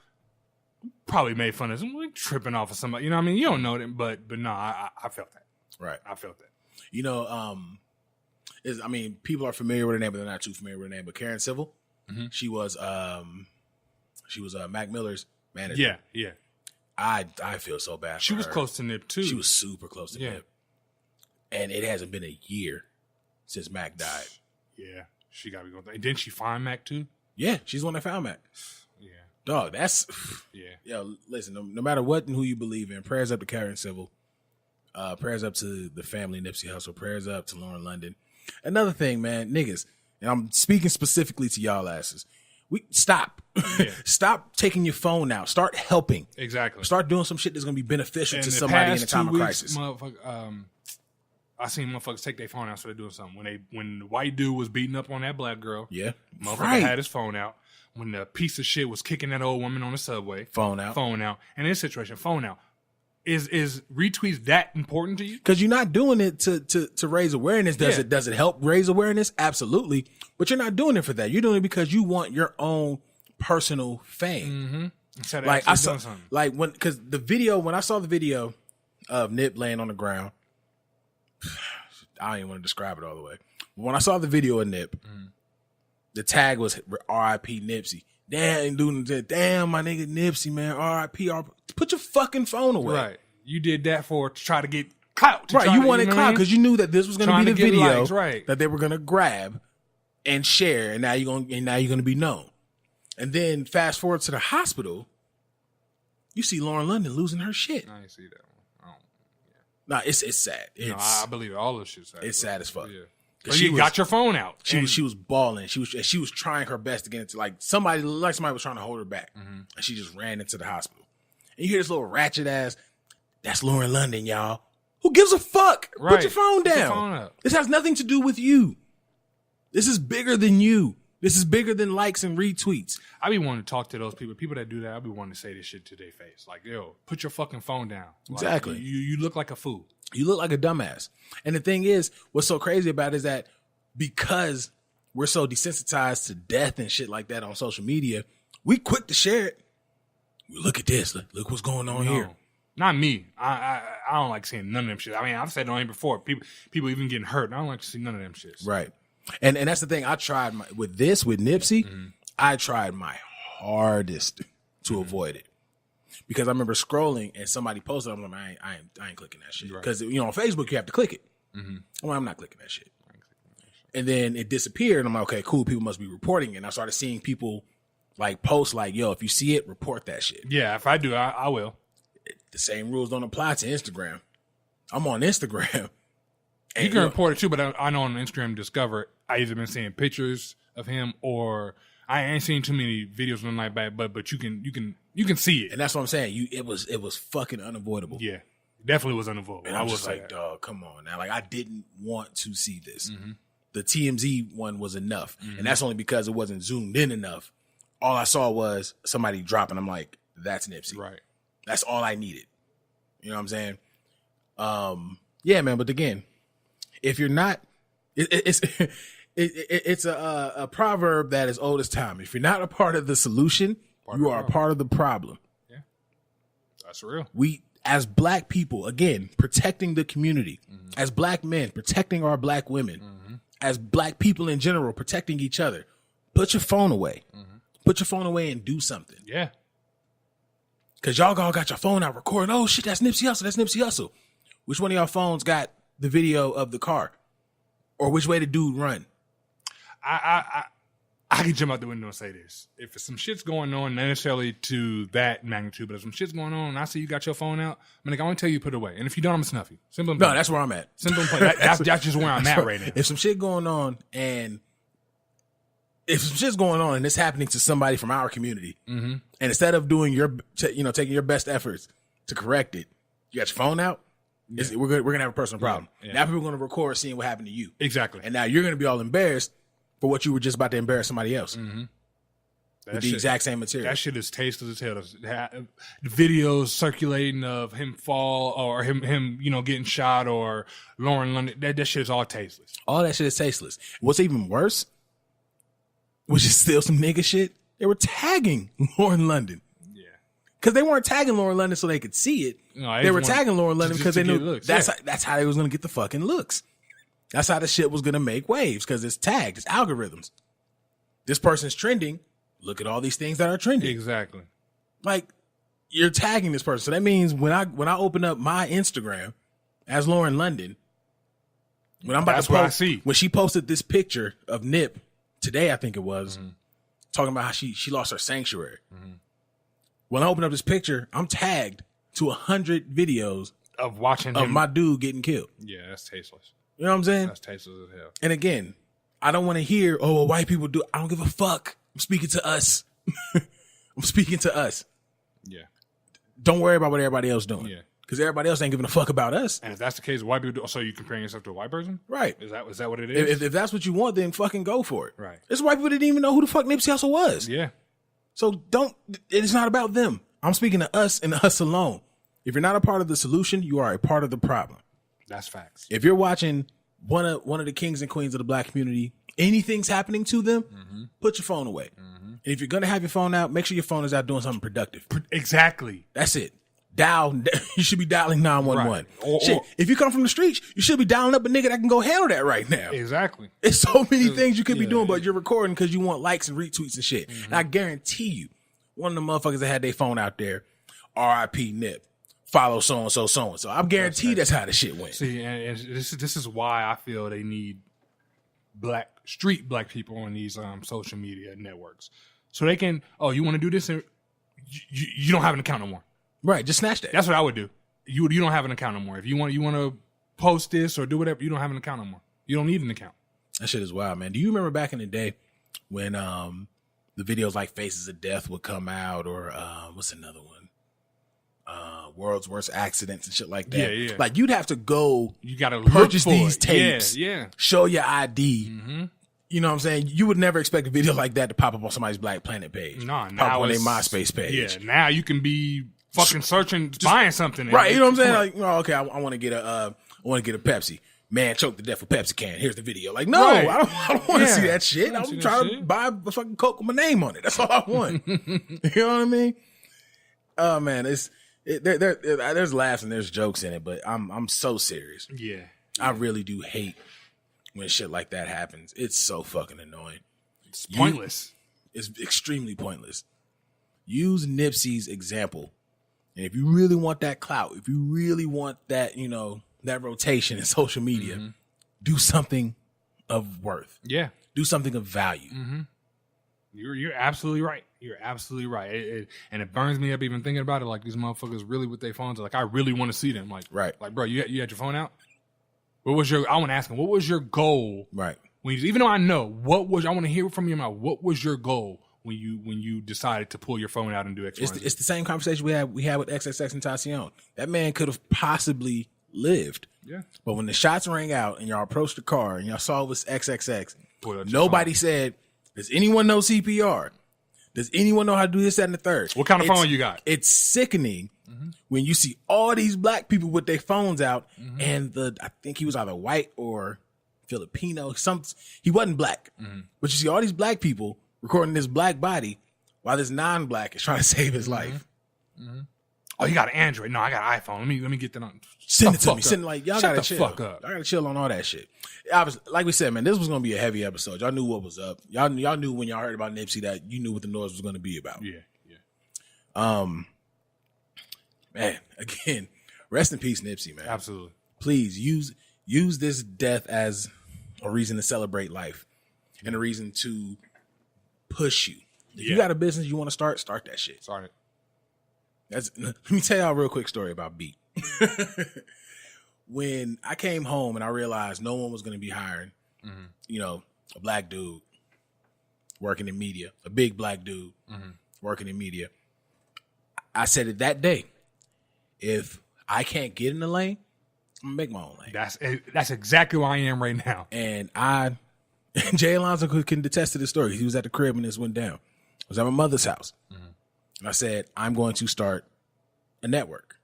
[SPEAKER 3] probably made fun of some like tripping off of somebody. You know what I mean? You don't know them, but no, I felt that.
[SPEAKER 2] Right.
[SPEAKER 3] I felt that.
[SPEAKER 2] You know, people are familiar with her name, but they're not too familiar with her name. But Karen Civil, mm-hmm. she was Mac Miller's manager.
[SPEAKER 3] Yeah.
[SPEAKER 2] I feel so bad.
[SPEAKER 3] She was close to Nip too.
[SPEAKER 2] She was super close to Nip, and it hasn't been a year since Mac died.
[SPEAKER 3] Yeah, she got to be going. Didn't she find Mac too?
[SPEAKER 2] Yeah, she's the one that found Mac.
[SPEAKER 3] Yeah,
[SPEAKER 2] dog. That's Yo, listen. No matter what and who you believe in, prayers up to Karen Civil. Prayers up to the family Nipsey Hussle. Prayers up to Lauren London. Another thing, man, niggas, and I'm speaking specifically to y'all asses. Stop. Yeah. Stop taking your phone out. Start helping.
[SPEAKER 3] Exactly.
[SPEAKER 2] Start doing some shit that's going to be beneficial to somebody in a time of crisis.
[SPEAKER 3] I seen motherfuckers take their phone out so they're doing something. When the white dude was beating up on that black girl, motherfucker had his phone out. When the piece of shit was kicking that old woman on the subway, phone out. And in this situation, phone out. Is retweets that important to you?
[SPEAKER 2] Because you're not doing it to raise awareness. Does it help raise awareness? Absolutely. But you're not doing it for that. You're doing it because you want your own personal fame. Mm-hmm. Like I saw, when I saw the video of Nip laying on the ground, I don't even want to describe it all the way. When I saw the video of Nip, the tag was R.I.P. Nipsey. Damn, dude, damn, my nigga Nipsey, man. R.I.P. Put your fucking phone away.
[SPEAKER 3] Right. You did that to try to get clout.
[SPEAKER 2] Right. You wanted clout because you knew that this was going to be the video
[SPEAKER 3] likes,
[SPEAKER 2] that they were going to grab and share, and now you're going to be known. And then fast forward to the hospital, you see Lauren London losing her shit.
[SPEAKER 3] I didn't see that one.
[SPEAKER 2] Nah, it's sad.
[SPEAKER 3] I believe it. All this shit's sad.
[SPEAKER 2] It's sad as fuck.
[SPEAKER 3] Yeah. You got your phone out.
[SPEAKER 2] She was balling. She was trying her best to get into somebody was trying to hold her back, and she just ran into the hospital. And you hear this little ratchet ass. That's Lauren London, y'all. Who gives a fuck?
[SPEAKER 3] Right.
[SPEAKER 2] Put your phone down.
[SPEAKER 3] Put your phone up.
[SPEAKER 2] This has nothing to do with you. This is bigger than you. This is bigger than likes and retweets.
[SPEAKER 3] I be wanting to talk to those people that do that. I be wanting to say this shit to their face. Like, yo, put your fucking phone down. Like,
[SPEAKER 2] Exactly.
[SPEAKER 3] You look like a fool.
[SPEAKER 2] You look like a dumbass. And the thing is, what's so crazy about it is that because we're so desensitized to death and shit like that on social media, we quick to share it. Look at this. Look what's going on here.
[SPEAKER 3] Not me. I don't like seeing none of them shit. I mean, I've said it on here before. People even getting hurt. I don't like to see none of them shits.
[SPEAKER 2] Right. And that's the thing. I tried with Nipsey, I tried my hardest to avoid it. Because I remember scrolling and somebody posted, I'm like, I ain't clicking that shit. Because, on Facebook, you have to click it. I'm like, I'm not clicking that shit. And then it disappeared. And I'm like, okay, cool. People must be reporting it. And I started seeing people like post like, yo, if you see it, report that shit.
[SPEAKER 3] Yeah, if I do, I will.
[SPEAKER 2] The same rules don't apply to Instagram. I'm on Instagram.
[SPEAKER 3] You can report it too, but I know on Instagram Discover, I either been seeing pictures of him or I ain't seen too many videos on like that, but you can see it.
[SPEAKER 2] And that's what I'm saying. It was fucking unavoidable.
[SPEAKER 3] Yeah. Definitely was unavoidable.
[SPEAKER 2] And I was just like, dog, come on now. Like, I didn't want to see this. The TMZ one was enough. And that's only because it wasn't zoomed in enough. All I saw was somebody dropping. I'm like, that's Nipsey.
[SPEAKER 3] Right.
[SPEAKER 2] That's all I needed. You know what I'm saying? Yeah, man. But again, if you're not, it's a proverb that is old as time. If you're not a part of the solution, you are a part of the problem.
[SPEAKER 3] Yeah, that's real.
[SPEAKER 2] We, as black people, again, protecting the community, as black men, protecting our black women, as black people in general, protecting each other. Put your phone away. Put your phone away and do something.
[SPEAKER 3] Yeah.
[SPEAKER 2] Because y'all all got your phone out recording. Oh, shit, that's Nipsey Hussle. That's Nipsey Hussle. Which one of y'all phones got the video of the car? Or which way the dude run?
[SPEAKER 3] I can jump out the window and say this. If some shit's going on, not necessarily to that magnitude, but if some shit's going on and I see you got your phone out, I'm like, I want to tell you to put it away. And if you don't, I'm going to snuff you. Simple and plain.
[SPEAKER 2] No, that's where I'm at.
[SPEAKER 3] Simple and plain. That's just where I'm at right now.
[SPEAKER 2] If some shit going on and it's happening to somebody from our community, and instead of doing taking your best efforts to correct it, you got your phone out, we're gonna have a personal problem.
[SPEAKER 3] Yeah.
[SPEAKER 2] Now people are gonna record seeing what happened to you.
[SPEAKER 3] Exactly.
[SPEAKER 2] And now you're gonna be all embarrassed for what you were just about to embarrass somebody else. With the exact same material.
[SPEAKER 3] That shit is tasteless as hell. The videos circulating of him fall or him getting shot or Lauren London, that shit is all tasteless.
[SPEAKER 2] All that shit is tasteless. What's even worse, which is still some nigga shit, they were tagging Lauren London. Yeah. Because they weren't tagging Lauren London so they could see it. No, they were tagging Lauren London because they knew that's how they was going to get the fucking looks. That's how the shit was going to make waves because it's tagged. It's algorithms. This person's trending. Look at all these things that are trending.
[SPEAKER 3] Exactly.
[SPEAKER 2] Like, you're tagging this person. So that means when I open up my Instagram as Lauren London, when I'm about to post, when she posted this picture of Nip today, I think it was, talking about how she lost her sanctuary. When I open up this picture, I'm tagged to 100 videos
[SPEAKER 3] of watching
[SPEAKER 2] of my dude getting killed.
[SPEAKER 3] Yeah, that's tasteless.
[SPEAKER 2] You know what I'm saying?
[SPEAKER 3] That's tasteless as hell.
[SPEAKER 2] And again, I don't want to hear, oh, well, white people do. I don't give a fuck. I'm speaking to us. I'm speaking to us.
[SPEAKER 3] Yeah.
[SPEAKER 2] Don't worry about what everybody else doing.
[SPEAKER 3] Yeah.
[SPEAKER 2] Because everybody else ain't giving a fuck about us.
[SPEAKER 3] And if that's the case, white people do, so you comparing yourself to a white person?
[SPEAKER 2] Right.
[SPEAKER 3] Is that what it is?
[SPEAKER 2] If that's what you want, then fucking go for it.
[SPEAKER 3] Right.
[SPEAKER 2] There's white people that didn't even know who the fuck Nipsey Hussle was.
[SPEAKER 3] Yeah.
[SPEAKER 2] So it's not about them. I'm speaking to us and us alone. If you're not a part of the solution, you are a part of the problem.
[SPEAKER 3] That's facts.
[SPEAKER 2] If you're watching one of the kings and queens of the black community, anything's happening to them, put your phone away. And if you're going to have your phone out, make sure your phone is out doing something productive.
[SPEAKER 3] Exactly.
[SPEAKER 2] That's it. You should be dialing 911.
[SPEAKER 3] Right.
[SPEAKER 2] Shit, if you come from the streets, you should be dialing up a nigga that can go handle that right now.
[SPEAKER 3] Exactly.
[SPEAKER 2] It's so many things you could be doing, but you're recording because you want likes and retweets and shit. And I guarantee you, one of the motherfuckers that had their phone out there, R.I.P. Nip, follow so-and-so, so-and-so. I'm guaranteed that's how the shit went.
[SPEAKER 3] See, and this is why I feel they need street black people on these social media networks. So they can, you want to do this? And you don't have an account no more.
[SPEAKER 2] Right, just snatch that.
[SPEAKER 3] That's what I would do. You don't have an account no more. If you want to post this or do whatever, you don't have an account no more. You don't need an account.
[SPEAKER 2] That shit is wild, man. Do you remember back in the day when the videos like Faces of Death would come out, or what's another one? World's Worst Accidents and shit like that.
[SPEAKER 3] Yeah.
[SPEAKER 2] Like, you'd have to go,
[SPEAKER 3] you gotta
[SPEAKER 2] purchase
[SPEAKER 3] look for
[SPEAKER 2] these tapes,
[SPEAKER 3] yeah.
[SPEAKER 2] show your ID, You know what I'm saying? You would never expect a video like that to pop up on somebody's Black Planet page.
[SPEAKER 3] Nah,
[SPEAKER 2] pop
[SPEAKER 3] now
[SPEAKER 2] up on their
[SPEAKER 3] it's-
[SPEAKER 2] MySpace page.
[SPEAKER 3] Yeah, now you can be fucking searching, buying something.
[SPEAKER 2] Right, you know what I'm saying? Like, oh, okay, I want to get a Pepsi. Man choked to death with Pepsi can. Here's the video. Like, no,
[SPEAKER 3] Right.
[SPEAKER 2] I don't want to see that shit.
[SPEAKER 3] I don't
[SPEAKER 2] I'm
[SPEAKER 3] see that
[SPEAKER 2] trying to
[SPEAKER 3] shit.
[SPEAKER 2] buy a fucking Coke with my name on it. That's all I want. You know what I mean? Oh man, there's laughs and there's jokes in it, but I'm so serious.
[SPEAKER 3] Yeah.
[SPEAKER 2] I really do hate when shit like that happens. It's so fucking annoying.
[SPEAKER 3] It's pointless.
[SPEAKER 2] It's extremely pointless. Use Nipsey's example. And if you really want that clout, if you really want that, you know, that rotation in social media, do something of worth.
[SPEAKER 3] Yeah.
[SPEAKER 2] Do something of value.
[SPEAKER 3] You're absolutely right. You're absolutely right. And it burns me up even thinking about it. Like, these motherfuckers really with their phones. Like, I really want to see them. Like,
[SPEAKER 2] Right.
[SPEAKER 3] Like, bro, you had your phone out? I want to ask him, what was your goal?
[SPEAKER 2] Right.
[SPEAKER 3] When even though I know, I want to hear from your mouth. What was your goal when you decided to pull your phone out and do X, Y, and Z?
[SPEAKER 2] It's the same conversation we had with XXX and Tentacion. That man could have possibly lived.
[SPEAKER 3] Yeah.
[SPEAKER 2] But when the shots rang out and y'all approached the car and y'all saw it was XXX,
[SPEAKER 3] Pull out your
[SPEAKER 2] nobody said, does anyone know CPR? Does anyone know how to do this, that, and the third?
[SPEAKER 3] What kind of phone you got?
[SPEAKER 2] It's sickening when you see all these black people with their phones out and I think he was either white or Filipino. He wasn't black. But you see all these black people recording this black body while this non-black is trying to save his life.
[SPEAKER 3] Oh, you got an Android? No, I got an iPhone. Let me get that on.
[SPEAKER 2] Send it
[SPEAKER 3] Shut
[SPEAKER 2] to me.
[SPEAKER 3] the
[SPEAKER 2] Send
[SPEAKER 3] fuck
[SPEAKER 2] like
[SPEAKER 3] up.
[SPEAKER 2] y'all
[SPEAKER 3] Shut
[SPEAKER 2] gotta
[SPEAKER 3] the
[SPEAKER 2] chill.
[SPEAKER 3] fuck up.
[SPEAKER 2] Y'all gotta chill on all that shit. I was like we said, man, this was gonna be a heavy episode. Y'all knew what was up. Y'all knew when y'all heard about Nipsey that you knew what the noise was gonna be about.
[SPEAKER 3] Yeah.
[SPEAKER 2] Man, again, rest in peace, Nipsey, man.
[SPEAKER 3] Absolutely.
[SPEAKER 2] Please use this death as a reason to celebrate life and a reason to push you. If you got a business you want to start that shit.
[SPEAKER 3] Sorry.
[SPEAKER 2] Let me tell y'all a real quick story about Beat. When I came home and I realized no one was going to be hiring, you know, a black dude working in media, a big black dude working in media, I said it that day. If I can't get in the lane, I'm gonna make my own lane.
[SPEAKER 3] That's exactly where I am right now.
[SPEAKER 2] And Jay Alonso can attest to this story. He was at the crib when this went down. I was at my mother's house. And I said, I'm going to start a network.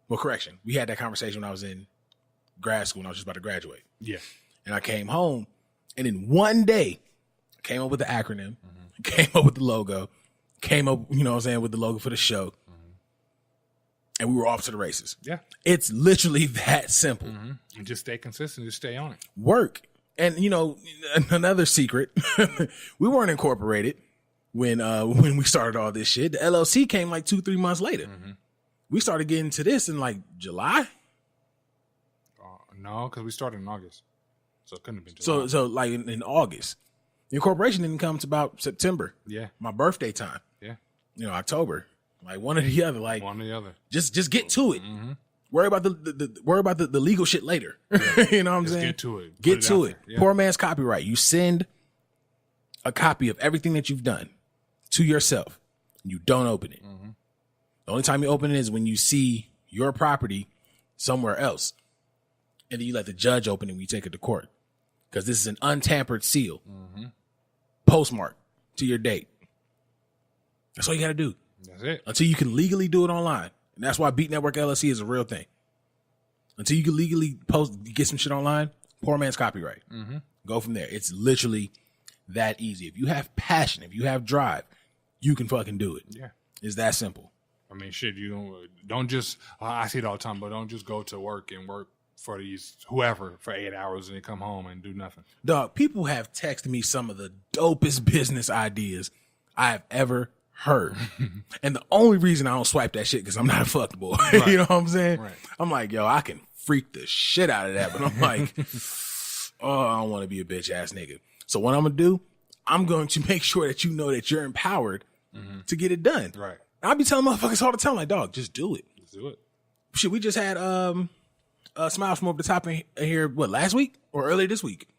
[SPEAKER 2] Well, correction. We had that conversation when I was in grad school and I was just about to graduate.
[SPEAKER 3] Yeah.
[SPEAKER 2] And I came home and in one day, came up with the acronym, came up with the logo, came up, you know what I'm saying, with the logo for the show. And we were off to the races.
[SPEAKER 3] Yeah.
[SPEAKER 2] It's literally that simple.
[SPEAKER 3] And just stay consistent. Just stay on it.
[SPEAKER 2] Work. And, you know, another secret, we weren't incorporated when we started all this shit. The LLC came like 2-3 months later. We started getting to this in like July.
[SPEAKER 3] No, because we started in August. So it couldn't have been July.
[SPEAKER 2] So like in August. The incorporation didn't come to about September.
[SPEAKER 3] Yeah.
[SPEAKER 2] My birthday time.
[SPEAKER 3] Yeah.
[SPEAKER 2] You know, October. Like one or the other. Like
[SPEAKER 3] One or the other.
[SPEAKER 2] just get to it. Worry about the legal shit later. You know what I'm saying?
[SPEAKER 3] Get to it.
[SPEAKER 2] Get
[SPEAKER 3] Put
[SPEAKER 2] to
[SPEAKER 3] out
[SPEAKER 2] it.
[SPEAKER 3] there. Yeah.
[SPEAKER 2] Poor man's copyright. You send a copy of everything that you've done to yourself. You don't open it. The only time you open it is when you see your property somewhere else. And then you let the judge open it when you take it to court. Because this is an untampered seal. Postmark to your date. That's all you got to do.
[SPEAKER 3] That's it.
[SPEAKER 2] Until you can legally do it online. And that's why Beat Network LLC is a real thing. Until you can legally get some shit online, poor man's copyright. Go from there. It's literally that easy. If you have passion, if you have drive, you can fucking do it.
[SPEAKER 3] Yeah.
[SPEAKER 2] It's that simple.
[SPEAKER 3] I mean, shit, you don't just, I see it all the time, but don't just go to work and work for these whoever for 8 hours and then come home and do nothing.
[SPEAKER 2] Dog, people have texted me some of the dopest business ideas I have ever heard. And the only reason I don't swipe that shit because I'm not a fuck boy.
[SPEAKER 3] Right.
[SPEAKER 2] You know what I'm saying?
[SPEAKER 3] Right.
[SPEAKER 2] I'm like, yo, I can freak the shit out of that, but I'm like, oh, I don't want to be a bitch ass nigga. So what I'm going to do, I'm going to make sure that you know that you're empowered to get it done.
[SPEAKER 3] Right.
[SPEAKER 2] I'll be telling motherfuckers all the time, like, dog, just do it.
[SPEAKER 3] Let's do it.
[SPEAKER 2] Shit, we just had Smiles from Over the Top in here, what, last week or earlier this week?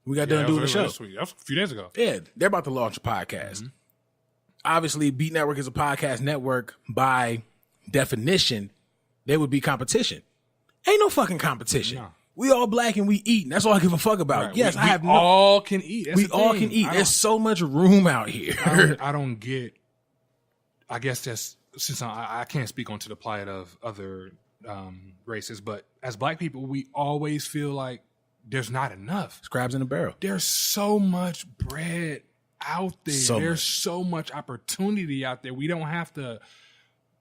[SPEAKER 2] We got done doing the show.
[SPEAKER 3] That was a few days ago.
[SPEAKER 2] Yeah, they're about to launch a podcast. Obviously, Beat Network is a podcast network. By definition, there would be competition. Ain't no fucking competition.
[SPEAKER 3] No.
[SPEAKER 2] We all black and we eat. That's all I give a fuck about.
[SPEAKER 3] Right.
[SPEAKER 2] Yes,
[SPEAKER 3] we
[SPEAKER 2] I have
[SPEAKER 3] all can eat. That's
[SPEAKER 2] we
[SPEAKER 3] the
[SPEAKER 2] all
[SPEAKER 3] thing.
[SPEAKER 2] can eat. There's so much room out here.
[SPEAKER 3] I don't get. I guess that's since I can't speak onto the plight of other races, but as black people, we always feel like there's not enough.
[SPEAKER 2] Scraps in a barrel.
[SPEAKER 3] There's so much bread out there. There's so much opportunity out there. We don't have to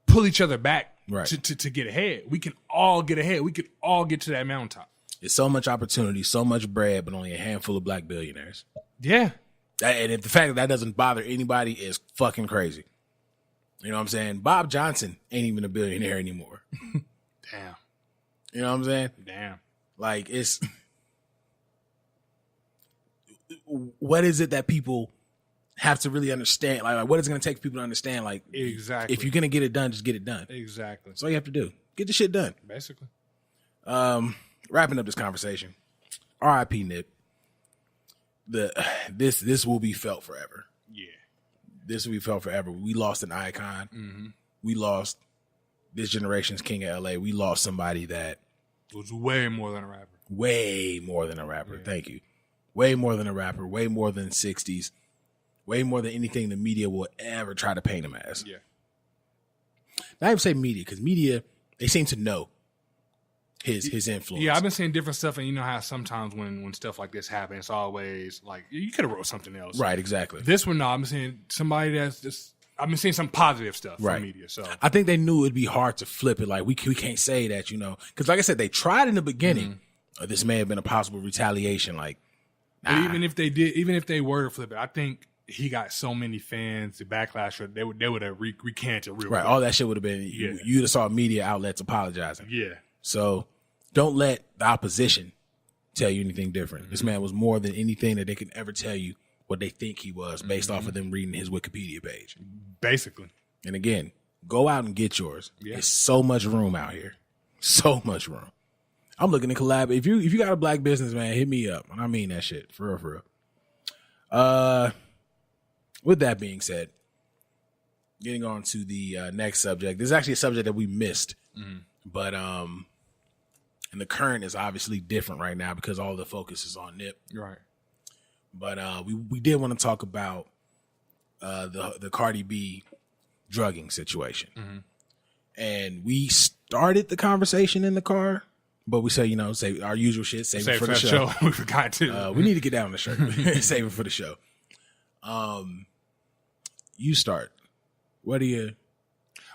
[SPEAKER 3] pull each other back to get ahead. We can all get ahead. We can all get to that mountaintop.
[SPEAKER 2] There's so much opportunity, so much bread, but only a handful of black billionaires.
[SPEAKER 3] Yeah.
[SPEAKER 2] And if the fact that doesn't bother anybody is fucking crazy. You know what I'm saying? Bob Johnson ain't even a billionaire anymore.
[SPEAKER 3] Damn.
[SPEAKER 2] You know what I'm saying?
[SPEAKER 3] Damn.
[SPEAKER 2] Like, it's... What is it that people have to really understand? Like what is it going to take for people to understand? Like,
[SPEAKER 3] exactly.
[SPEAKER 2] If you're going to get it done, just get it done.
[SPEAKER 3] Exactly.
[SPEAKER 2] That's all you have to do. Get the shit done.
[SPEAKER 3] Basically.
[SPEAKER 2] Wrapping up this conversation. R.I.P. Nip. This will be felt forever.
[SPEAKER 3] Yeah.
[SPEAKER 2] This will be felt forever. We lost an icon.
[SPEAKER 3] Mm-hmm.
[SPEAKER 2] We lost this generation's king of LA. We lost somebody that
[SPEAKER 3] was way more than a rapper.
[SPEAKER 2] Way more than a rapper.
[SPEAKER 3] Yeah.
[SPEAKER 2] Thank you. Way more than a rapper. Way more than 60s. Way more than anything the media will ever try to paint him as.
[SPEAKER 3] Yeah.
[SPEAKER 2] Not even say media, because media, they seem to know his influence.
[SPEAKER 3] Yeah, I've been seeing different stuff, and you know how sometimes when stuff like this happens, it's always like you could have wrote something else.
[SPEAKER 2] Right, exactly.
[SPEAKER 3] This one, no, I've been seeing somebody that's just. I've been seeing some positive stuff from media. So
[SPEAKER 2] I think they knew it'd be hard to flip it. Like we can't say that, because like I said, they tried in the beginning. This may have been a possible retaliation. Like,
[SPEAKER 3] nah. But even if they were to flip it, I think he got so many fans. The backlash, they would have recanted real quick.
[SPEAKER 2] All that shit would have been. You'd have saw media outlets apologizing.
[SPEAKER 3] Yeah.
[SPEAKER 2] So don't let the opposition tell you anything different. This man was more than anything that they could ever tell you what they think he was based off of them reading his Wikipedia page.
[SPEAKER 3] Basically.
[SPEAKER 2] And again, go out and get yours.
[SPEAKER 3] Yeah.
[SPEAKER 2] There's so much room out here. So much room. I'm looking to collab. If you got a black business, man, hit me up. And I mean that shit. For real. With that being said, getting on to the next subject. This is actually a subject that we missed. But and the current is obviously different right now because all the focus is on Nip.
[SPEAKER 3] Right.
[SPEAKER 2] But we did want to talk about the Cardi B drugging situation. And we started the conversation in the car, but we say, say our usual shit, save it for the show.
[SPEAKER 3] We forgot to.
[SPEAKER 2] We need to get down on the shirt. Save it for the show. You start. What do you...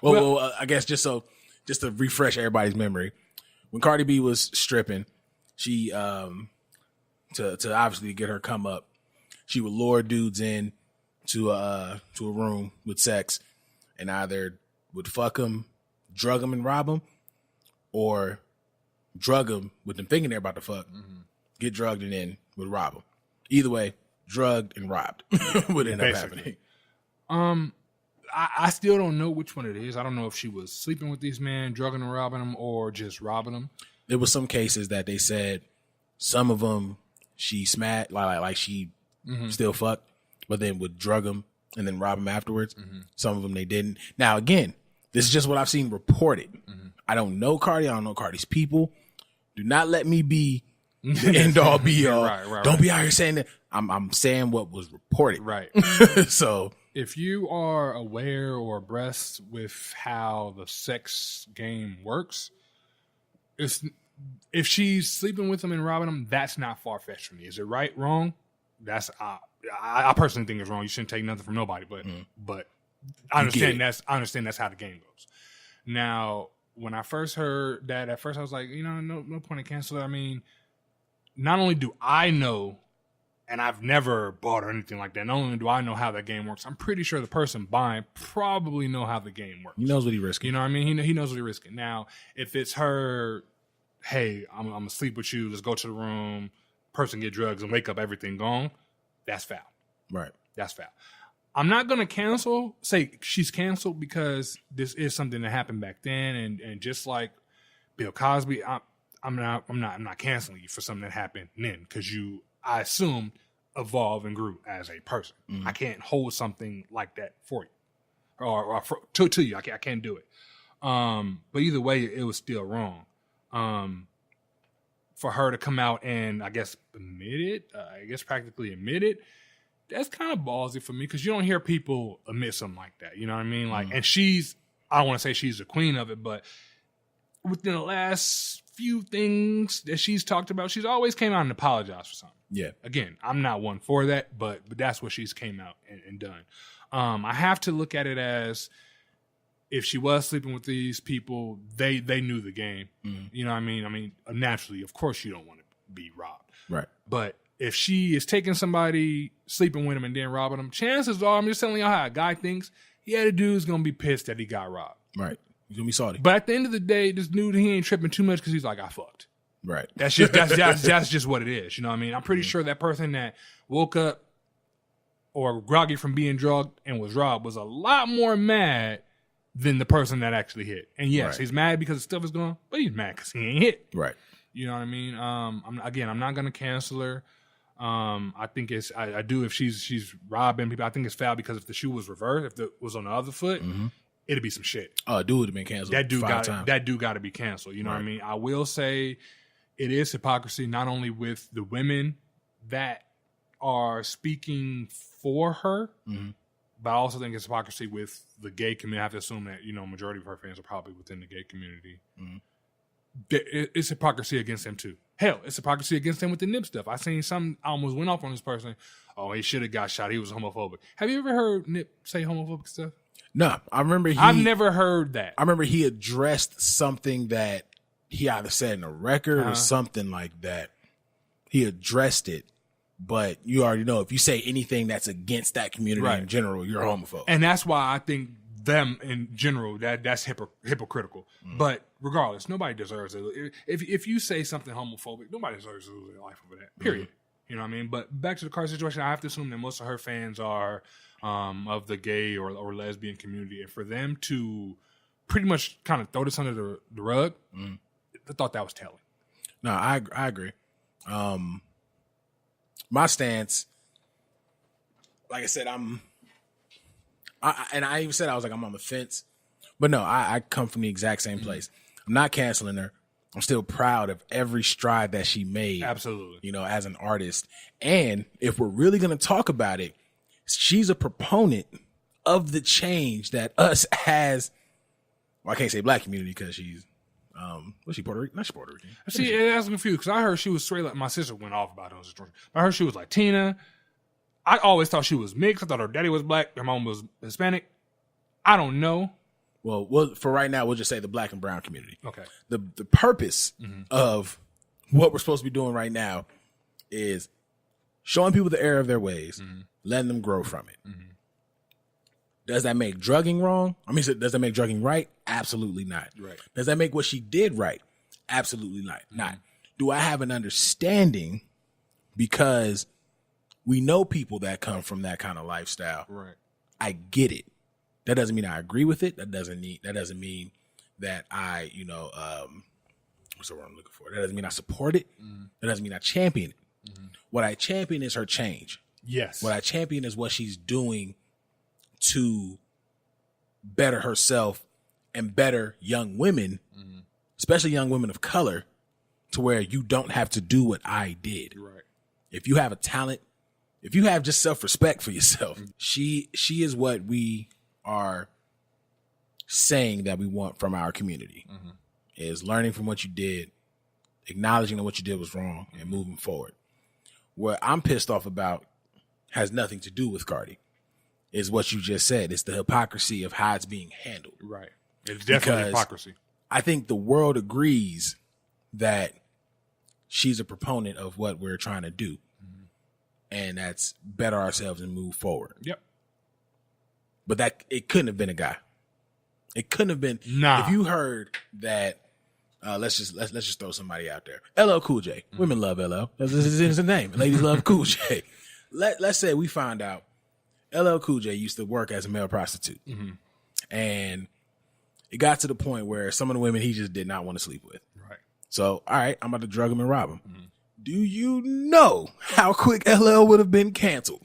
[SPEAKER 2] Well, I guess just to refresh everybody's memory, when Cardi B was stripping, she to obviously get her come up, she would lure dudes in to a room with sex and either would fuck them, drug them and rob them, or drug them with them thinking they're about to fuck, get drugged and then would rob them. Either way, drugged and robbed would end up happening.
[SPEAKER 3] I still don't know which one it is. I don't know if she was sleeping with these men, drugging and robbing them, or just robbing them.
[SPEAKER 2] There was some cases that they said some of them she smacked, like she still fucked, but then would drug them and then rob them afterwards. Some of them they didn't. Now, again, this is just what I've seen reported. I don't know Cardi. I don't know Cardi's people. Do not let me be the end all be all. Don't be out here saying that. I'm saying what was reported.
[SPEAKER 3] Right.
[SPEAKER 2] So
[SPEAKER 3] if you are aware or abreast with how the sex game works, if she's sleeping with them and robbing them, that's not far-fetched for me. Is it right, wrong? That's I personally think it's wrong. You shouldn't take nothing from nobody, but I understand that's how the game goes. Now, when I first heard that, at first I was like, no point in canceling. I mean, not only do I know, and I've never bought or anything like that, not only do I know how that game works, I'm pretty sure the person buying probably know how the game works.
[SPEAKER 2] He knows what he's risking.
[SPEAKER 3] You know what I mean? He knows what he's risking. Now, if it's her, hey, I'm going to sleep with you, let's go to the room, person get drugs and wake up, everything gone, that's foul.
[SPEAKER 2] Right.
[SPEAKER 3] That's foul. I'm not going to say she's canceled because this is something that happened back then. And just like Bill Cosby, I'm not canceling you for something that happened then because I assume, evolve and grew as a person. I can't hold something like that for you or to you. I can't do it. But either way, it was still wrong. for her to come out and I guess practically admit it, that's kind of ballsy for me because you don't hear people admit something like that. You know what I mean? Like, and I don't want to say she's the queen of it, but within the last few things that she's talked about, she's always came out and apologized for something. Yeah. Again, I'm not one for that, but that's what she's came out and done. I have to look at it as if she was sleeping with these people, they knew the game. You know what I mean? I mean, naturally, of course you don't want to be robbed.
[SPEAKER 2] Right.
[SPEAKER 3] But if she is taking somebody, sleeping with him, and then robbing them, chances are, I'm just telling y'all how a guy thinks, yeah, the dude's going to be pissed that he got robbed.
[SPEAKER 2] Right. He's going to be salty.
[SPEAKER 3] But at the end of the day, this dude, he ain't tripping too much because he's like, I fucked.
[SPEAKER 2] Right.
[SPEAKER 3] That's just what it is. You know what I mean? I'm pretty sure that person that woke up or groggy from being drugged and was robbed was a lot more mad than the person that actually hit. And yes, he's mad because the stuff is gone, but he's mad because he ain't hit.
[SPEAKER 2] Right.
[SPEAKER 3] You know what I mean? I'm not going to cancel her. I think I do if she's robbing people. I think it's foul because if the shoe was reversed, if it was on the other foot, it'd be some shit.
[SPEAKER 2] Oh, dude would have been canceled. That
[SPEAKER 3] dude got to be canceled. You know what I mean? I will say it is hypocrisy not only with the women that are speaking for her, but I also think it's hypocrisy with the gay community. I have to assume that, you know, majority of her fans are probably within the gay community. It's hypocrisy against them too. Hell, it's hypocrisy against them with the Nip stuff. I seen I almost went off on this person. Oh, he should have got shot. He was homophobic. Have you ever heard Nip say homophobic stuff?
[SPEAKER 2] No, I've
[SPEAKER 3] never heard that.
[SPEAKER 2] I remember he addressed something that he either said in a record or something like that. He addressed it, but you already know if you say anything that's against that community in general, you're homophobic.
[SPEAKER 3] And that's why I think them in general, that's hypocritical. But regardless, nobody deserves it. If you say something homophobic, nobody deserves to lose their life over that. Period. You know what I mean? But back to the Cardi situation, I have to assume that most of her fans are of the gay or lesbian community, and for them to pretty much kind of throw this under the rug, I thought that was telling.
[SPEAKER 2] No, I agree. My stance, like I said, I even said I was like I'm on the fence, but no, I come from the exact same place. I'm not canceling her. I'm still proud of every stride that she made.
[SPEAKER 3] Absolutely.
[SPEAKER 2] You know, as an artist. And if we're really going to talk about it, she's a proponent of the change that us as, well, I can't say black community because she's, was she Puerto Rican? Not Puerto Rican.
[SPEAKER 3] See, that's confused because I heard she was straight like, my sister went off about those. I heard she was Latina. I always thought she was mixed. I thought her daddy was black. Her mom was Hispanic. I don't know.
[SPEAKER 2] Well, for right now, we'll just say the black and brown community.
[SPEAKER 3] Okay.
[SPEAKER 2] The purpose of what we're supposed to be doing right now is showing people the error of their ways, letting them grow from it. Does that make drugging wrong? I mean, does that make drugging right? Absolutely not.
[SPEAKER 3] Right.
[SPEAKER 2] Does that make what she did right? Absolutely not. Do I have an understanding because we know people that come from that kind of lifestyle?
[SPEAKER 3] Right.
[SPEAKER 2] I get it. That doesn't mean I agree with it. That doesn't mean that I, what's the word I'm looking for? That doesn't mean I support it. That doesn't mean I champion it. What I champion is her change.
[SPEAKER 3] Yes.
[SPEAKER 2] What I champion is what she's doing to better herself and better young women, especially young women of color, to where you don't have to do what I did.
[SPEAKER 3] Right.
[SPEAKER 2] If you have a talent, if you have just self-respect for yourself, she is what we are saying that we want from our community, is learning from what you did, acknowledging that what you did was wrong, and moving forward. What I'm pissed off about has nothing to do with Cardi. Is what you just said. It's the hypocrisy of how it's being handled.
[SPEAKER 3] Right. It's definitely hypocrisy.
[SPEAKER 2] I think the world agrees that she's a proponent of what we're trying to do. And that's better ourselves and move forward.
[SPEAKER 3] Yep.
[SPEAKER 2] But that it couldn't have been a guy. It couldn't have been.
[SPEAKER 3] Nah.
[SPEAKER 2] If you heard that, let's just throw somebody out there. LL Cool J. Women love LL. That's his name. Ladies love Cool J. Let's say we find out LL Cool J used to work as a male prostitute. And it got to the point where some of the women he just did not want to sleep with.
[SPEAKER 3] Right.
[SPEAKER 2] So, all right, I'm about to drug him and rob him. Do you know how quick LL would have been canceled?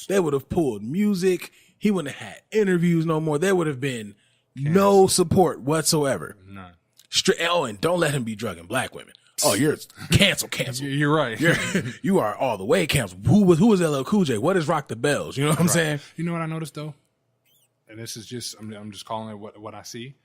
[SPEAKER 2] They would have pulled music. He wouldn't have had interviews no more. There would have been no support whatsoever.
[SPEAKER 3] None.
[SPEAKER 2] And don't let him be drugging black women. Oh, you're cancel.
[SPEAKER 3] You're right.
[SPEAKER 2] You are all the way canceled. Who was LL Cool J? What is Rock the Bells? You know what I'm saying?
[SPEAKER 3] You know what I noticed though, and this is just I'm just calling it what I see.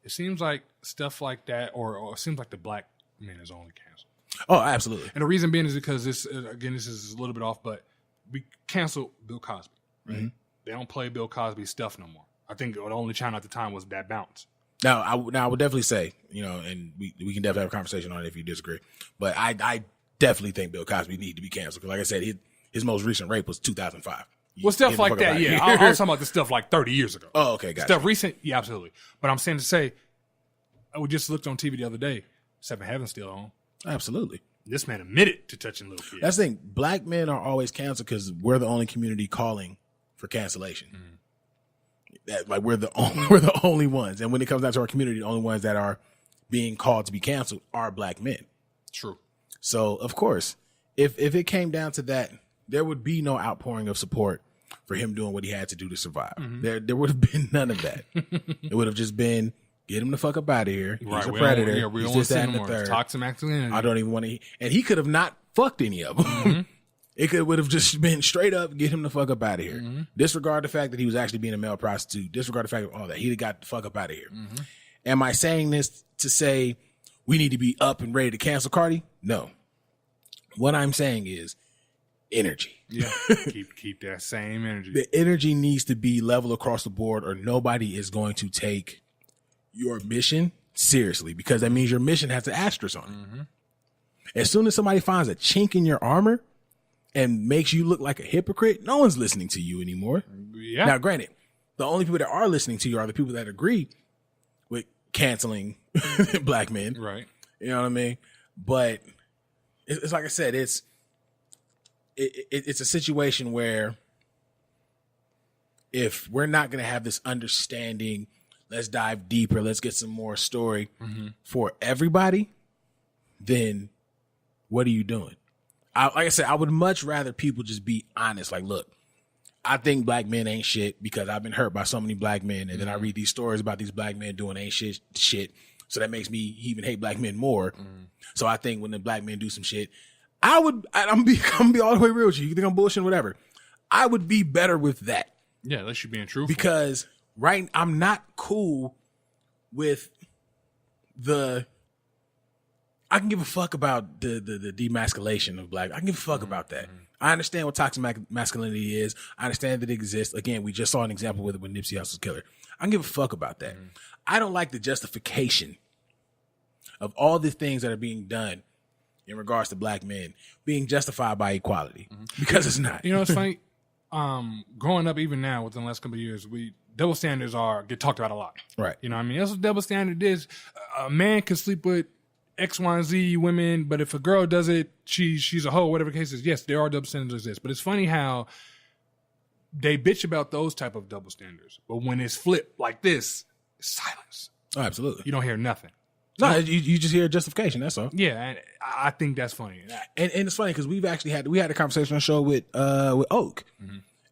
[SPEAKER 3] It seems like stuff like that, or it seems like the black man is only canceled.
[SPEAKER 2] Oh, absolutely.
[SPEAKER 3] And the reason being is because this is a little bit off, but we canceled Bill Cosby. Right? Mm-hmm. They don't play Bill Cosby stuff no more. I think the only channel at the time was That Bounce.
[SPEAKER 2] Now, I would definitely say, and we can definitely have a conversation on it if you disagree, but I definitely think Bill Cosby need to be canceled because, like I said, his most recent rape was 2005.
[SPEAKER 3] Well, stuff like that, yeah. I was talking about the stuff like 30 years ago.
[SPEAKER 2] Oh, okay, gotcha.
[SPEAKER 3] Stuff recent, yeah, absolutely. But I'm saying to say, we just looked on TV the other day, Seven Heaven's still on.
[SPEAKER 2] Absolutely.
[SPEAKER 3] This man admitted to touching little kids.
[SPEAKER 2] That's the thing. Black men are always canceled because we're the only community calling for cancellation. We're the only ones. And when it comes down to our community, the only ones that are being called to be canceled are black men.
[SPEAKER 3] True.
[SPEAKER 2] So, of course, if it came down to that, there would be no outpouring of support for him doing what he had to do to survive. Mm-hmm. There would have been none of that. It would have just been, get him the fuck up out of here. He's a predator.
[SPEAKER 3] We don't want to see him more. Toxic masculinity.
[SPEAKER 2] I don't even want to. And he could have not fucked any of them. Mm-hmm. It would have just been straight up, get him the fuck up out of here. Mm-hmm. Disregard the fact that he was actually being a male prostitute. Disregard the fact of all that. He got the fuck up out of here. Mm-hmm. Am I saying this to say we need to be up and ready to cancel Cardi? No. What I'm saying is energy.
[SPEAKER 3] Yeah. keep that same energy.
[SPEAKER 2] The energy needs to be level across the board or nobody is going to take your mission seriously because that means your mission has an asterisk on it. Mm-hmm. As soon as somebody finds a chink in your armor and makes you look like a hypocrite, no one's listening to you anymore.
[SPEAKER 3] Yeah.
[SPEAKER 2] Now, granted, the only people that are listening to you are the people that agree with canceling black men.
[SPEAKER 3] Right.
[SPEAKER 2] You know what I mean? But it's like I said, it's a situation where if we're not going to have this understanding, let's dive deeper, let's get some more story for everybody, then what are you doing? Like I said, I would much rather people just be honest. Like, look, I think black men ain't shit because I've been hurt by so many black men. And then I read these stories about these black men doing ain't shit. So that makes me even hate black men more. So I think when the black men do some shit, I'm gonna be all the way real with you. You think I'm bullshitting, whatever. I would be better with that.
[SPEAKER 3] Yeah, unless you're being truthful.
[SPEAKER 2] Because I'm not cool with I can give a fuck about the demasculation of black. I can give a fuck about that. I understand what toxic masculinity is. I understand that it exists. Again, we just saw an example with Nipsey Hussle's killer. I can give a fuck about that. I don't like the justification of all the things that are being done in regards to black men being justified by equality because it's not.
[SPEAKER 3] You know, it's funny. Growing up, even now, within the last couple of years, double standards get talked about a lot.
[SPEAKER 2] Right.
[SPEAKER 3] You know what I mean? That's what double standard is. A man can sleep with X, Y, and Z women, but if a girl does it, she's a hoe, whatever the case is. Yes, there are double standards exist, but it's funny how they bitch about those type of double standards, but when it's flipped like this, it's silence.
[SPEAKER 2] Oh, absolutely.
[SPEAKER 3] You don't hear nothing.
[SPEAKER 2] No, you just hear justification. That's all.
[SPEAKER 3] Yeah, and I think that's funny.
[SPEAKER 2] And it's funny because we had a conversation on the show with Oak,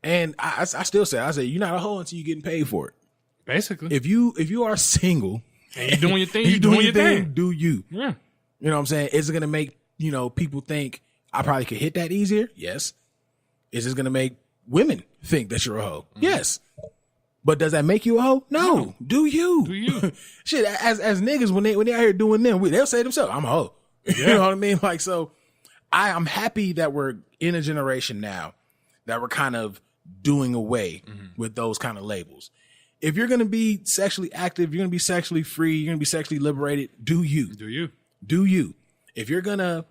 [SPEAKER 2] and I still say you're not a hoe until you're getting paid for it.
[SPEAKER 3] Basically,
[SPEAKER 2] if you are single.
[SPEAKER 3] And you're doing your thing. You're doing your thing.
[SPEAKER 2] Do you?
[SPEAKER 3] Yeah.
[SPEAKER 2] You know what I'm saying? Is it going to make, people think I probably could hit that easier? Yes. Is this going to make women think that you're a hoe? Yes. But does that make you a hoe? No. Do you?
[SPEAKER 3] Do you?
[SPEAKER 2] Shit, as niggas, when they out here doing them, they'll say themselves, I'm a hoe. Yeah. You know what I mean? Like, so I'm happy that we're in a generation now that we're kind of doing away with those kind of labels. If you're going to be sexually active, you're going to be sexually free, you're going to be sexually liberated, do you.
[SPEAKER 3] Do you.
[SPEAKER 2] Do you. If you're going to,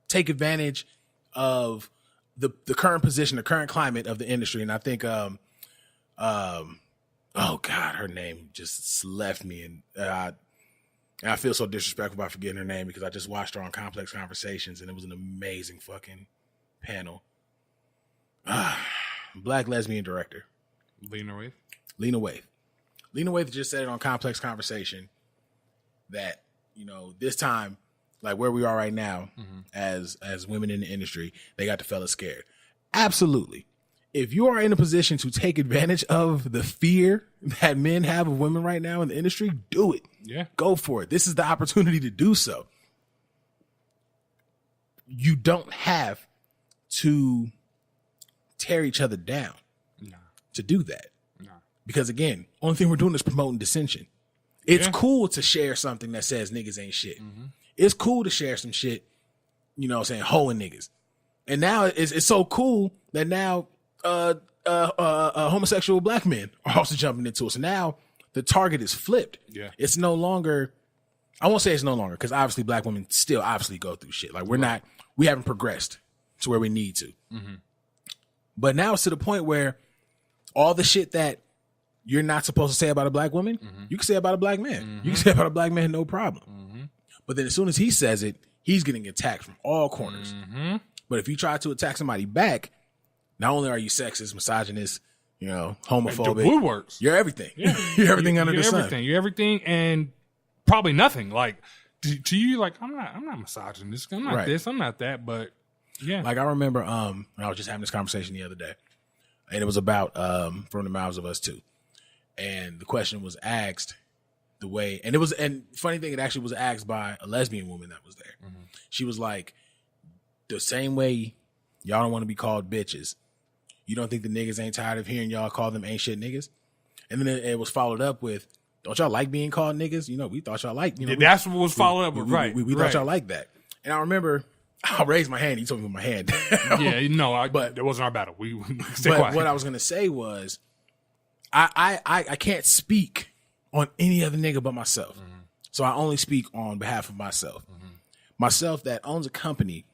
[SPEAKER 2] take advantage of the current position, the current climate of the industry, and I think, oh God, her name just left me. And I feel so disrespectful about forgetting her name because I just watched her on Complex Conversations and it was an amazing fucking panel. Black lesbian director.
[SPEAKER 3] Lena Waithe.
[SPEAKER 2] Lena Waithe just said it on Complex Conversation that, this time, like where we are right now as women in the industry, they got the fellas scared. Absolutely. If you are in a position to take advantage of the fear that men have of women right now in the industry, do it.
[SPEAKER 3] Yeah.
[SPEAKER 2] Go for it. This is the opportunity to do so. You don't have to tear each other down to do that. Because again, only thing we're doing is promoting dissension. It's cool to share something that says niggas ain't shit. It's cool to share some shit, you know what I'm saying, hoeing niggas. And now it's so cool that now homosexual black men are also jumping into it. So now the target is flipped.
[SPEAKER 3] Yeah.
[SPEAKER 2] It's no longer, I won't say it's no longer, because obviously black women still obviously go through shit. Like we haven't progressed to where we need to. But now it's to the point where all the shit that you're not supposed to say about a black woman, you can say about a black man. You can say about a black man, no problem. But then as soon as he says it, he's getting attacked from all corners. But if you try to attack somebody back, not only are you sexist, misogynist, you know, homophobic,
[SPEAKER 3] the woodworks.
[SPEAKER 2] You're everything.
[SPEAKER 3] Yeah.
[SPEAKER 2] You're everything under the sun.
[SPEAKER 3] You're everything and probably nothing. Like to you, like I'm not misogynist. I'm not this. I'm not that. But yeah,
[SPEAKER 2] like I remember, I was just having this conversation the other day, and it was about From the Mouths of Us Too, and the question was asked the way, and funny thing, it actually was asked by a lesbian woman that was there. She was like, the same way y'all don't want to be called bitches, you don't think the niggas ain't tired of hearing y'all call them ain't shit niggas? And then it was followed up with, don't y'all like being called niggas? You know, we thought y'all liked, you know.
[SPEAKER 3] That's what was followed up with, right.
[SPEAKER 2] We thought y'all liked that. And I remember, I raised my hand. He told me with my hand.
[SPEAKER 3] Yeah, no, but it wasn't our battle. We stay
[SPEAKER 2] but
[SPEAKER 3] quiet.
[SPEAKER 2] What I was going to say was, I can't speak on any other nigga but myself. So I only speak on behalf of myself. Myself that owns a company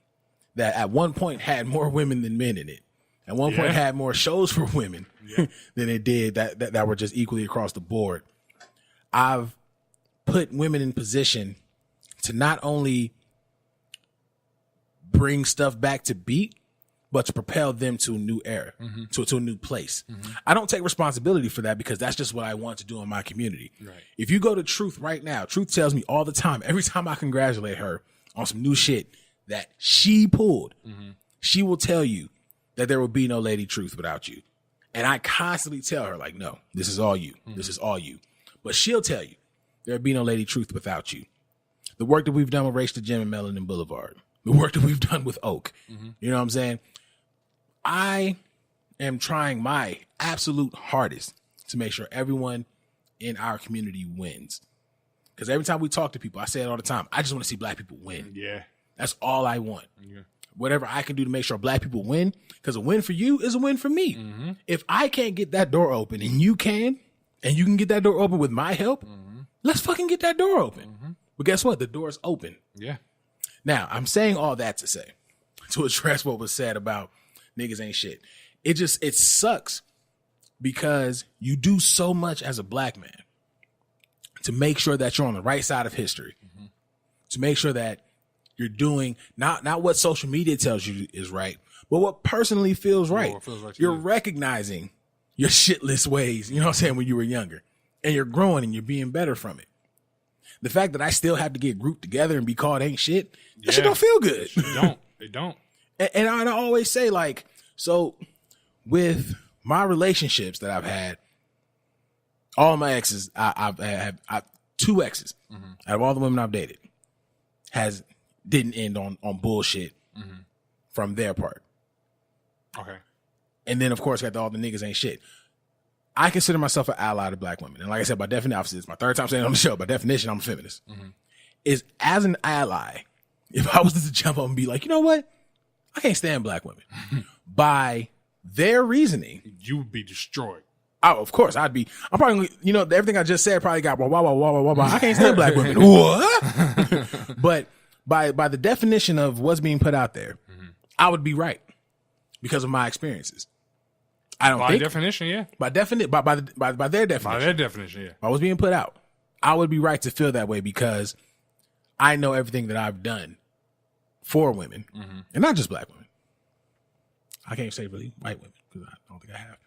[SPEAKER 2] that at one point had more women than men in it. At one point had more shows for women than it did that were just equally across the board. I've put women in position to not only bring stuff back to beat, but to propel them to a new era, to a new place. I don't take responsibility for that because that's just what I want to do in my community. Right. If you go to Truth right now, Truth tells me all the time, every time I congratulate her on some new shit that she pulled, she will tell you that there will be no Lady Truth without you. And I constantly tell her, like, no, this is all you. This is all you. But she'll tell you there'll be no Lady Truth without you. The work that we've done with Race to Gym and Melanin Boulevard, the work that we've done with Oak, you know what I'm saying? I am trying my absolute hardest to make sure everyone in our community wins. Because every time we talk to people, I say it all the time, I just want to see black people win.
[SPEAKER 3] Yeah.
[SPEAKER 2] That's all I want. Yeah. Whatever I can do to make sure black people win, because a win for you is a win for me. If I can't get that door open and you can get that door open with my help, let's fucking get that door open. But guess what? The door is open.
[SPEAKER 3] Yeah.
[SPEAKER 2] Now, I'm saying all that to say, to address what was said about niggas ain't shit. It sucks because you do so much as a black man to make sure that you're on the right side of history, to make sure that you're doing not what social media tells you is right, but what personally feels right. You're recognizing your shitless ways, you know what I'm saying, when you were younger, and you're growing and you're being better from it. The fact that I still have to get grouped together and be called ain't shit, that shit don't feel good.
[SPEAKER 3] They don't.
[SPEAKER 2] And I always say, like, so with my relationships that I've had, all my exes, I've had two exes out of all the women I've dated didn't end on bullshit from their part.
[SPEAKER 3] Okay. And
[SPEAKER 2] then, of course, got all the niggas ain't shit. I consider myself an ally to black women. And like I said, by definition, obviously, it's my third time saying it on the show. By definition, I'm a feminist. Is as an ally, if I was to jump up and be like, you know what? I can't stand black women. By their reasoning,
[SPEAKER 3] you would be destroyed.
[SPEAKER 2] Oh, of course, I'm probably, you know, everything I just said probably got, I can't stand black women. What? But by the definition of what's being put out there, I would be right because of my experiences. I don't think. By
[SPEAKER 3] definition, yeah.
[SPEAKER 2] By their definition. By their definition,
[SPEAKER 3] yeah.
[SPEAKER 2] By what's being put out, I would be right to feel that way because I know everything that I've done for women, and not just black women. I can't say really white women because I don't think I have.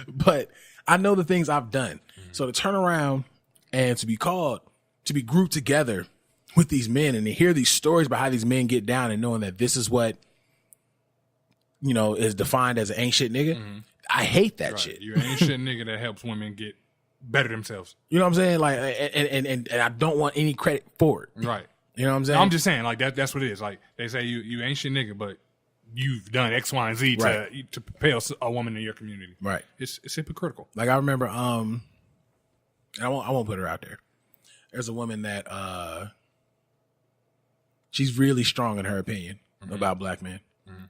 [SPEAKER 2] But I know the things I've done. So to turn around and to be grouped together with these men and to hear these stories about how these men get down and knowing that this is what, you know, is defined as an ain't shit nigga. I hate that shit.
[SPEAKER 3] You're an ain't shit nigga that helps women get better themselves.
[SPEAKER 2] You know what I'm saying? Like, and I don't want any credit for it.
[SPEAKER 3] Right.
[SPEAKER 2] You know what I'm saying?
[SPEAKER 3] I'm just saying, like, that's what it is. Like, they say you ain't shit nigga, but you've done X, Y, and Z to propel a woman in your community.
[SPEAKER 2] Right.
[SPEAKER 3] It's hypocritical.
[SPEAKER 2] Like, I remember, I won't put her out there. There's a woman that, she's really strong in her opinion about black men. Mm-hmm.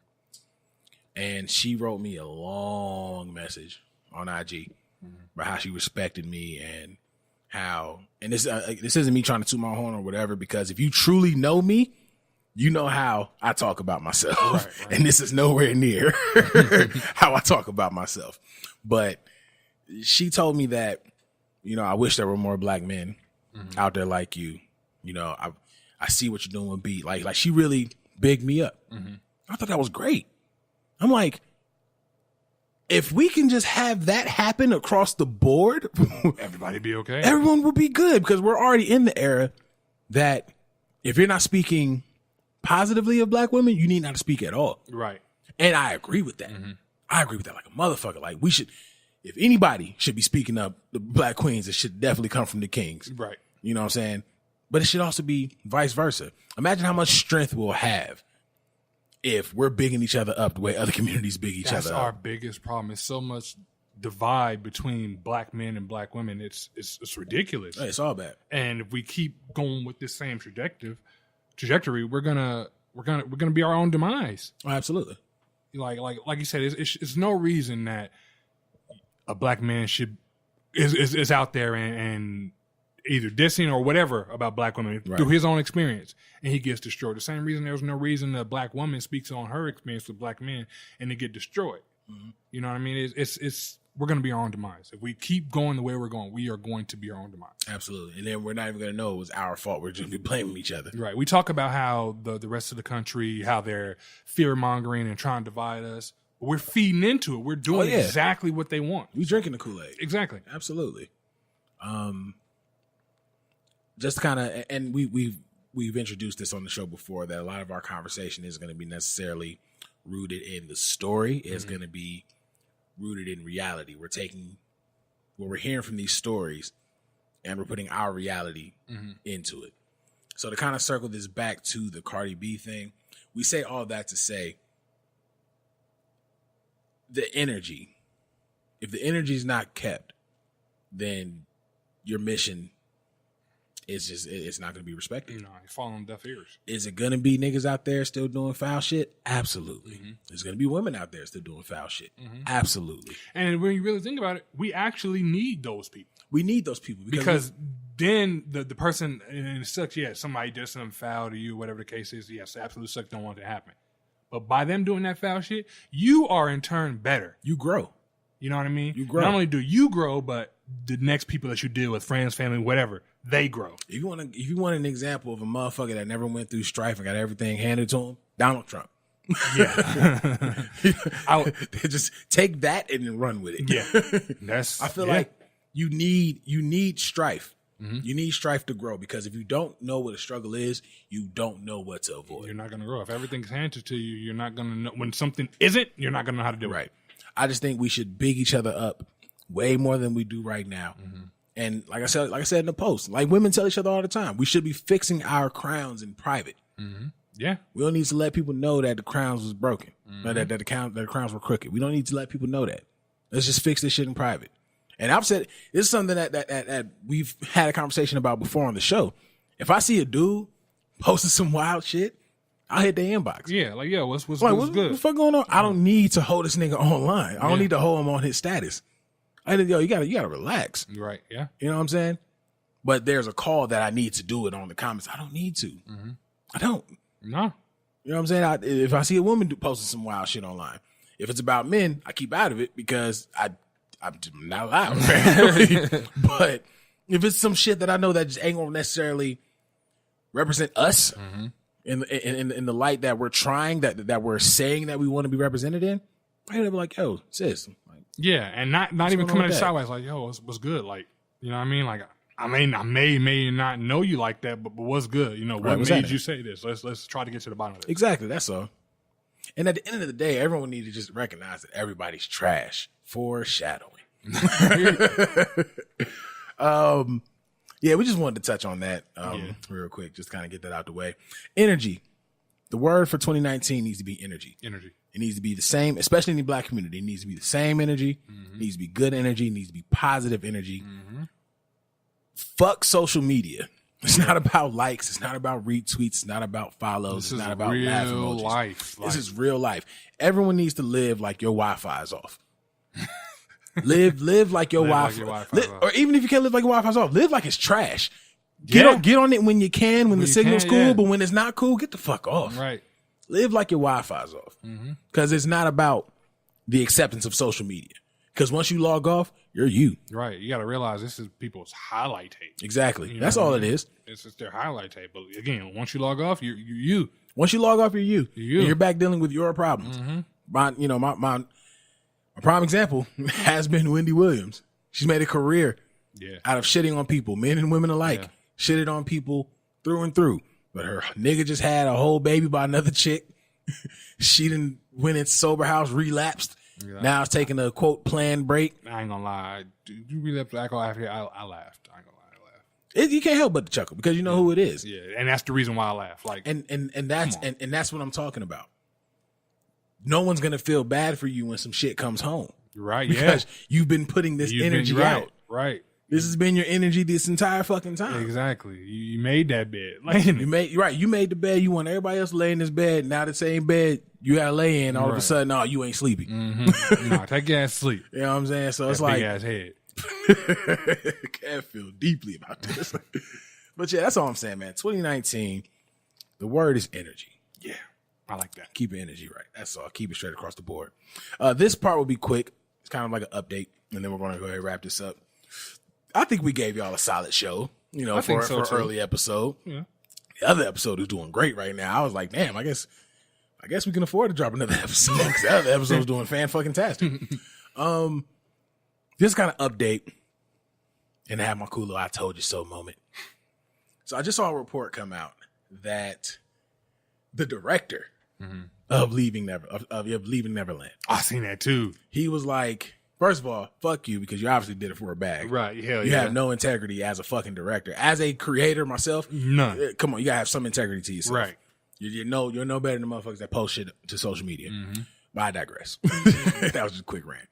[SPEAKER 2] And she wrote me a long message on IG about how she respected me and how, and this isn't me trying to toot my horn or whatever, because if you truly know me, you know how I talk about myself. Right. And this is nowhere near how I talk about myself. But she told me that, you know, I wish there were more black men out there like you. You know, I see what you're doing with beat. Like she really bigged me up. I thought that was great. I'm like, if we can just have that happen across the board,
[SPEAKER 3] everybody be okay.
[SPEAKER 2] Everyone will be good, because we're already in the era that if you're not speaking positively of black women, you need not to speak at all.
[SPEAKER 3] Right.
[SPEAKER 2] And I agree with that. I agree with that like a motherfucker. Like, we should, if anybody should be speaking up the black queens, it should definitely come from the kings.
[SPEAKER 3] Right.
[SPEAKER 2] You know what I'm saying? But it should also be vice versa. Imagine how much strength we'll have if we're bigging each other up the way other communities big each other up.
[SPEAKER 3] That's our biggest problem. It's so much divide between black men and black women. It's ridiculous.
[SPEAKER 2] It's all bad.
[SPEAKER 3] And if we keep going with this same trajectory, we're gonna be our own demise.
[SPEAKER 2] Oh, absolutely.
[SPEAKER 3] Like you said, it's no reason that a black man is out there and either dissing or whatever about black women through his own experience, and he gets destroyed. The same reason there's no reason a black woman speaks on her experience with black men and they get destroyed. You know what I mean? It's we're going to be our own demise. If we keep going the way we're going, we are going to be our own demise.
[SPEAKER 2] Absolutely. And then we're not even going to know it was our fault. We're just going to be blaming each other.
[SPEAKER 3] Right. We talk about how the rest of the country, how they're fear-mongering and trying to divide us. But we're feeding into it. We're doing exactly what they want.
[SPEAKER 2] We're drinking the Kool-Aid.
[SPEAKER 3] Exactly.
[SPEAKER 2] Absolutely. Just kind of, and we've introduced this on the show before, that a lot of our conversation is going to be necessarily rooted in the story. It's going to be rooted in reality. We're taking what we're hearing from these stories and we're putting our reality into it. So to kind of circle this back to the Cardi B thing, we say all that to say the energy, if the energy is not kept, then your mission it's not going to be respected.
[SPEAKER 3] No, you fall on deaf ears.
[SPEAKER 2] Is it going to be niggas out there still doing foul shit? Absolutely. There's going to be women out there still doing foul shit. Absolutely.
[SPEAKER 3] And when you really think about it, we actually need those people.
[SPEAKER 2] We need those people.
[SPEAKER 3] Because then the person, and it sucks, somebody does something foul to you, whatever the case is, yes, absolutely sucks, don't want it to happen. But by them doing that foul shit, you are in turn better.
[SPEAKER 2] You grow.
[SPEAKER 3] You know what I mean?
[SPEAKER 2] You grow.
[SPEAKER 3] Not only do you grow, but the next people that you deal with, friends, family, whatever, they grow.
[SPEAKER 2] If you want an example of a motherfucker that never went through strife and got everything handed to him, Donald Trump.
[SPEAKER 3] Yeah.
[SPEAKER 2] Just take that and then run with it.
[SPEAKER 3] Yeah.
[SPEAKER 2] I feel like you need strife. You need strife to grow, because if you don't know what a struggle is, you don't know what to avoid.
[SPEAKER 3] You're not going to grow. If everything's handed to you, you're not going to know. When something isn't, you're not going to know how to do it.
[SPEAKER 2] Right. I just think we should big each other up way more than we do right now. And like I said in the post, like women tell each other all the time, we should be fixing our crowns in private.
[SPEAKER 3] Yeah.
[SPEAKER 2] We don't need to let people know that the crowns was broken, that the crowns were crooked. We don't need to let people know that. Let's just fix this shit in private. And I've said, this is something that we've had a conversation about before on the show. If I see a dude posting some wild shit, I'll hit their inbox.
[SPEAKER 3] Yeah, like, what's good?
[SPEAKER 2] What the fuck going on? I don't need to hold this nigga online. I don't need to hold him on his status. You gotta relax.
[SPEAKER 3] Right, yeah.
[SPEAKER 2] You know what I'm saying? But there's a call that I need to do it on the comments. I don't need to. I don't.
[SPEAKER 3] No.
[SPEAKER 2] You know what I'm saying? If I see a woman posting some wild shit online, if it's about men, I keep out of it because I'm not allowed. But if it's some shit that I know that just ain't gonna necessarily represent us in the light that we're trying, that we're saying that we want to be represented in, I'm gonna be like, yo, sis. Like,
[SPEAKER 3] yeah, and not even coming at it sideways like, yo, what's good? Like, you know what I mean? Like, I may not know you like that, but what's good? You know, what made you say this? Let's try to get to the bottom of it.
[SPEAKER 2] Exactly, that's all. And at the end of the day, everyone needs to just recognize that everybody's trash. Foreshadowing. Yeah, we just wanted to touch on that real quick, just kind of get that out the way. Energy. The word for 2019 needs to be energy.
[SPEAKER 3] Energy.
[SPEAKER 2] It needs to be the same, especially in the black community. It needs to be the same energy. It needs to be good energy. It needs to be positive energy. Fuck social media. It's not about likes. It's not about retweets. It's not about follows. It's not about laugh emojis.
[SPEAKER 3] Life.
[SPEAKER 2] This is real life. Everyone needs to live like your Wi-Fi is off. live like your Wi-Fi. Or even if you can't live like your Wi-Fi's off, live like it's trash. Get on it when you can, when the signal's cool, but when it's not cool, get the fuck off.
[SPEAKER 3] Right.
[SPEAKER 2] Live like your Wi-Fi's off. Because it's not about the acceptance of social media. Because once you log off, you're you.
[SPEAKER 3] Right. You got to realize this is people's highlight tape.
[SPEAKER 2] Exactly.
[SPEAKER 3] You know
[SPEAKER 2] That's all it is.
[SPEAKER 3] It's just their highlight tape. But again, once you log off, you're you.
[SPEAKER 2] Once you log off, you're you.
[SPEAKER 3] You.
[SPEAKER 2] And you're back dealing with your problems. My prime example has been Wendy Williams. She's made a career out of shitting on people, men and women alike.
[SPEAKER 3] Yeah.
[SPEAKER 2] Shitted on people through and through. But her nigga just had a whole baby by another chick. She didn't went in sober house, relapsed. Yeah. Now it's taking a quote planned break.
[SPEAKER 3] I ain't gonna lie. You relapsed alcohol after here. I laughed. I ain't gonna lie. I laughed.
[SPEAKER 2] You can't help but to chuckle because you know who it is.
[SPEAKER 3] Yeah, and that's the reason why I laugh. Like,
[SPEAKER 2] and that's what I'm talking about. No one's gonna feel bad for you when some shit comes home.
[SPEAKER 3] Right?
[SPEAKER 2] Because you've been putting this energy out.
[SPEAKER 3] Right.
[SPEAKER 2] This has been your energy this entire fucking time.
[SPEAKER 3] Exactly. You made that bed.
[SPEAKER 2] You made the bed. You want everybody else to lay in this bed. Now the same bed you gotta lay in. All of a sudden, no, you ain't sleepy.
[SPEAKER 3] No, take your ass to sleep.
[SPEAKER 2] You know what I'm saying? So it's
[SPEAKER 3] that
[SPEAKER 2] like
[SPEAKER 3] big ass head.
[SPEAKER 2] Can't feel deeply about this. But yeah, that's all I'm saying, man. 2019, the word is energy.
[SPEAKER 3] Yeah, I like that.
[SPEAKER 2] Keep your energy right. That's all. Keep it straight across the board. This part will be quick. It's kind of like an update, and then we're going to go ahead and wrap this up. I think we gave y'all a solid show, for an early episode. Yeah. The other episode is doing great right now. I was like, damn, I guess we can afford to drop another episode because the other episode is doing fan-fucking-tastic. This kind of update, and I have my cool little I told you so moment. So I just saw a report come out that the director of Leaving Neverland.
[SPEAKER 3] I seen that too.
[SPEAKER 2] He was like, first of all, fuck you because you obviously did it for a bag.
[SPEAKER 3] Right. Hell
[SPEAKER 2] you
[SPEAKER 3] yeah.
[SPEAKER 2] have no integrity as a fucking director. As a creator myself,
[SPEAKER 3] none.
[SPEAKER 2] Come on, you gotta have some integrity to yourself.
[SPEAKER 3] Right.
[SPEAKER 2] You're no better than the motherfuckers that post shit to social media. But I digress. That was just a quick rant.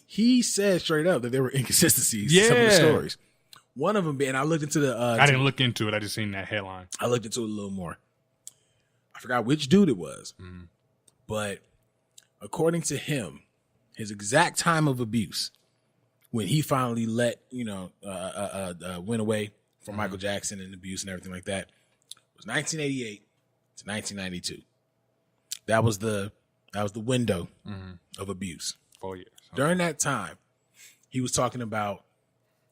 [SPEAKER 2] He said straight up that there were inconsistencies in some of the stories. One of them being, I looked into the...
[SPEAKER 3] I didn't look into it. I just seen that headline.
[SPEAKER 2] I looked into it a little more. I forgot which dude it was. But according to him, his exact time of abuse, when he finally went away from Michael Jackson and abuse and everything like that, was 1988 to 1992. That was the window of abuse.
[SPEAKER 3] 4 years.
[SPEAKER 2] During that time, he was talking about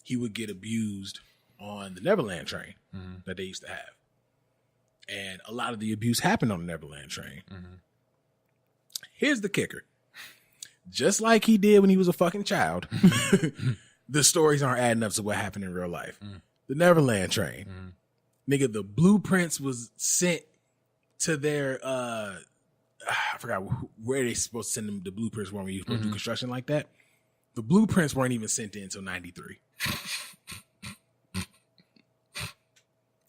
[SPEAKER 2] he would get abused on the Neverland train that they used to have. And a lot of the abuse happened on the Neverland train. Here's the kicker. Just like he did when he was a fucking child, the stories aren't adding up to what happened in real life. The Neverland train. Nigga, the blueprints was sent to their... I forgot where they supposed to send them the blueprints when you supposed to do construction like that. The blueprints weren't even sent in until 93.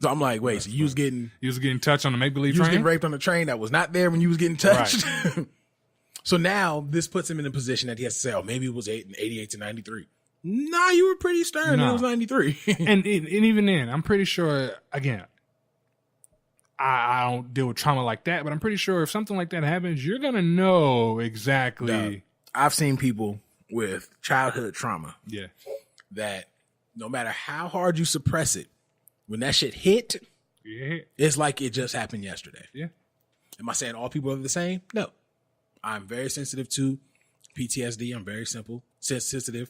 [SPEAKER 2] So I'm like, wait, so you was getting
[SPEAKER 3] touched on the make-believe train?
[SPEAKER 2] You was getting raped on the train that was not there when you was getting touched? Right. So now this puts him in a position that he has to say, oh, maybe it was 88 to 93. Nah, you were pretty stern. It was 93.
[SPEAKER 3] and even then, I'm pretty sure, again, I don't deal with trauma like that, but I'm pretty sure if something like that happens, you're going to know exactly.
[SPEAKER 2] No, I've seen people with childhood trauma.
[SPEAKER 3] Yeah.
[SPEAKER 2] That no matter how hard you suppress it, when that shit hit, it's like it just happened yesterday.
[SPEAKER 3] Yeah.
[SPEAKER 2] Am I saying all people are the same? No. I'm very sensitive to PTSD. I'm very sensitive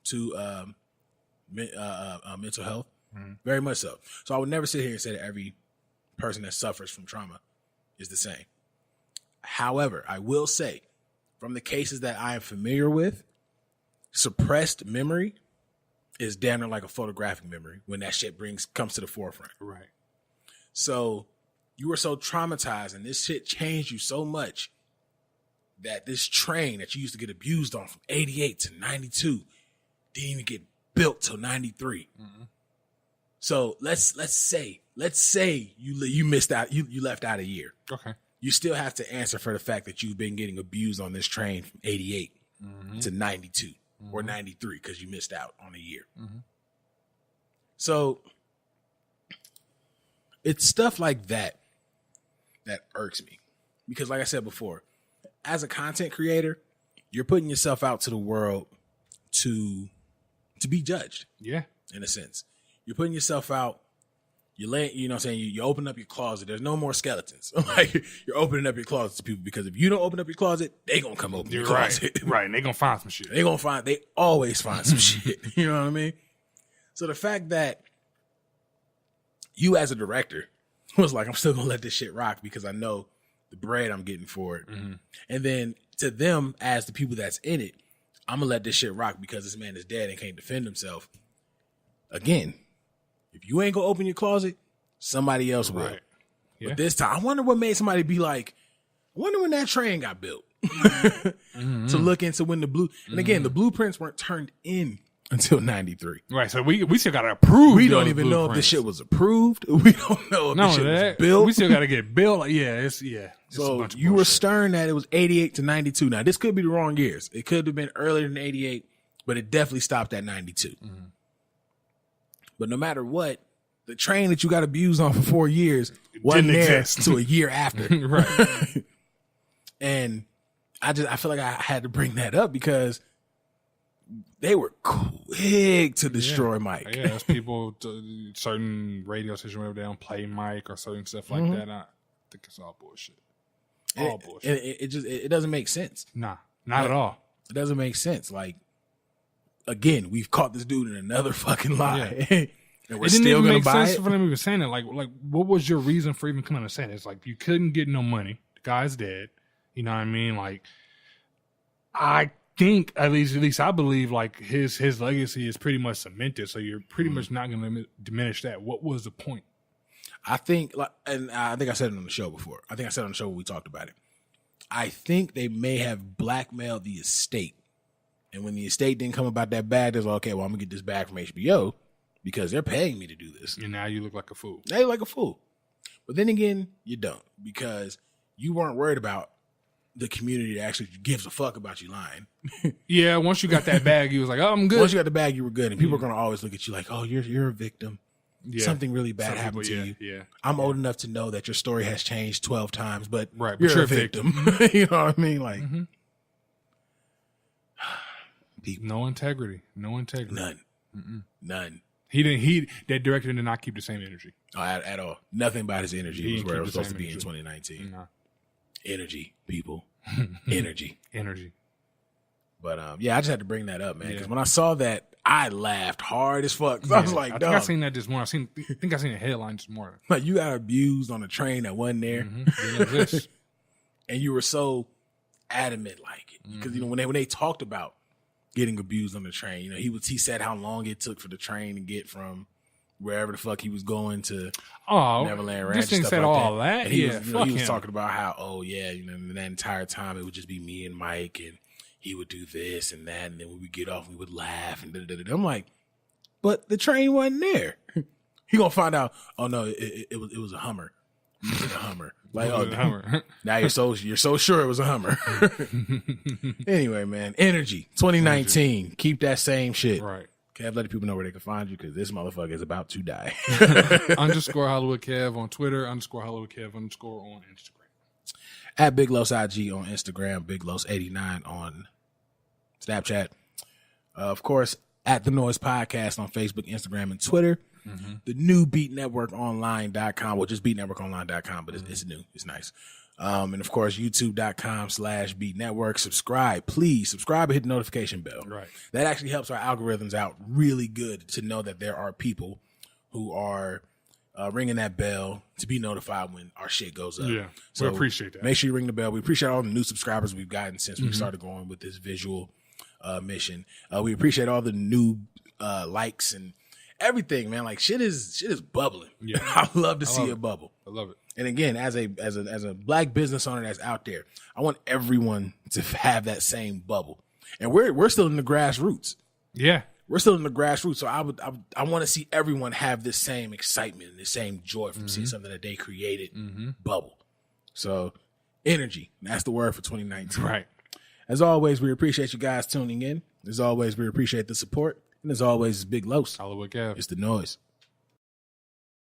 [SPEAKER 2] to mental health. Very much so. So I would never sit here and say that every person that suffers from trauma is the same. However, I will say, from the cases that I am familiar with, suppressed memory is damn near like a photographic memory when that shit comes to the forefront.
[SPEAKER 3] Right.
[SPEAKER 2] So you were so traumatized and this shit changed you so much that this train that you used to get abused on from 88 to 92 didn't even get built till 93. Mm-hmm. So let's say you missed out, you left out a year.
[SPEAKER 3] Okay.
[SPEAKER 2] You still have to answer for the fact that you've been getting abused on this train from 88 to 92 or 93 because you missed out on a year. Mm-hmm. So it's stuff like that irks me because, like I said before, as a content creator, you're putting yourself out to the world to be judged.
[SPEAKER 3] Yeah.
[SPEAKER 2] In a sense, you're putting yourself out. You lay, you know what I'm saying? You open up your closet. There's no more skeletons. Like, you're opening up your closet to people because if you don't open up your closet, they gonna come open your closet.
[SPEAKER 3] Right. And they gonna find some shit.
[SPEAKER 2] They always find some shit. You know what I mean? So the fact that you as a director was like, I'm still gonna let this shit rock because I know the bread I'm getting for it. Mm-hmm. And then to them as the people that's in it, I'm gonna let this shit rock because this man is dead and can't defend himself. Again, if you ain't gonna open your closet, somebody else will. Right. Yeah. But this time, I wonder what made somebody be like, I wonder when that train got built. Mm-hmm. To look into when and again, the blueprints weren't turned in until 93.
[SPEAKER 3] Right, so we still got to approve.
[SPEAKER 2] We don't even know if this shit was approved. We don't know if this shit was built.
[SPEAKER 3] We still got to get built. It's
[SPEAKER 2] so you were stern that it was 88 to 92. Now, this could be the wrong years. It could have been earlier than 88, but it definitely stopped at 92. Mm-hmm. But no matter what, the train that you got abused on for 4 years wasn't there until a year after. Right. And I feel like I had to bring that up because they were quick to destroy Mike.
[SPEAKER 3] Yeah, there's people, certain radio stations, whenever they don't play Mike or certain stuff like that. I think it's all bullshit.
[SPEAKER 2] It doesn't make sense.
[SPEAKER 3] Nah, not at all.
[SPEAKER 2] It doesn't make sense. Like, again, we've caught this dude in another fucking lie. Yeah. And we're still going to buy it.
[SPEAKER 3] For them even saying that. Like, what was your reason for even coming and saying it? It's like, you couldn't get no money. The guy's dead. You know what I mean? Like, I think, at least I believe, like, his legacy is pretty much cemented. So you're pretty much not going to diminish that. What was the point?
[SPEAKER 2] I think, and I think I said it on the show before. I think I said it on the show when we talked about it. I think they may have blackmailed the estate. And when the estate didn't come about that bag, they're like, okay, well, I'm going to get this bag from HBO because they're paying me to do this.
[SPEAKER 3] And now you look like a fool.
[SPEAKER 2] Now you look like a fool. But then again, you don't because you weren't worried about the community that actually gives a fuck about you lying.
[SPEAKER 3] Yeah, once you got that bag, you was like, oh, I'm good.
[SPEAKER 2] Once you got the bag, you were good. And people are going to always look at you like, oh, you're a victim. Yeah. Something really bad happened to you. Yeah. I'm old enough to know that your story has changed 12 times, but you're a victim. You know what I mean? Like, people.
[SPEAKER 3] No integrity. None.
[SPEAKER 2] Mm-mm. None.
[SPEAKER 3] That director did not keep the same energy.
[SPEAKER 2] Oh, at all. Nothing about his energy was where it was supposed to be in 2019. No. Energy, people. Energy. But yeah, I just had to bring that up, man, because when I saw that, I laughed hard as fuck. Yeah, I was like,
[SPEAKER 3] I think I seen that this morning. I think I seen a headline this morning.
[SPEAKER 2] Like, you got abused on a train that wasn't there. And you were so adamant, like it. Because, you know, when they talked about getting abused on the train, you know, he said how long it took for the train to get from wherever the fuck he was going to Neverland Ranch.
[SPEAKER 3] This thing said
[SPEAKER 2] like
[SPEAKER 3] all that.
[SPEAKER 2] And he was talking about how, you know, that entire time it would just be me and Mike, and he would do this and that, and then when we get off, we would laugh and da-da-da-da. I'm like, but the train wasn't there. He gonna find out. Oh no, it was a Hummer. It was a Hummer. Like, oh, Hummer. Now you're so sure it was a Hummer. Anyway, man, energy 2019. Keep that same shit.
[SPEAKER 3] Right.
[SPEAKER 2] Kev, let the people know where they can find you because this motherfucker is about to die.
[SPEAKER 3] _Hollywood Kev on Twitter. _Hollywood Kev _ on Instagram.
[SPEAKER 2] At Big Los IG on Instagram. Big Los 89 on Snapchat. Of course, at The Noize Podcast on Facebook, Instagram, and Twitter. The new BeatNetworkOnline.com. Well, just BeatNetworkOnline.com, but it's new. It's nice. And of course, YouTube.com/BeatNetwork. Subscribe, please. Subscribe and hit the notification bell.
[SPEAKER 3] Right.
[SPEAKER 2] That actually helps our algorithms out really good to know that there are people who are ringing that bell to be notified when our shit goes up.
[SPEAKER 3] Yeah,
[SPEAKER 2] so
[SPEAKER 3] we appreciate that.
[SPEAKER 2] Make sure you ring the bell. We appreciate all the new subscribers we've gotten since we started going with this visual mission. We appreciate all the new likes and everything, man. Like, shit is bubbling. Yeah. I love to see it bubble.
[SPEAKER 3] I love it.
[SPEAKER 2] And again, as a black business owner that's out there, I want everyone to have that same bubble. And we're still in the grassroots.
[SPEAKER 3] Yeah.
[SPEAKER 2] we're still in the grassroots. So I want to see everyone have this same excitement and the same joy from seeing something that they created bubble. So energy, that's the word for 2019.
[SPEAKER 3] Right.
[SPEAKER 2] As always, we appreciate you guys tuning in. As always, we appreciate the support. And as always, it's Big Los.
[SPEAKER 3] Hollywood Kev.
[SPEAKER 2] It's the Noize.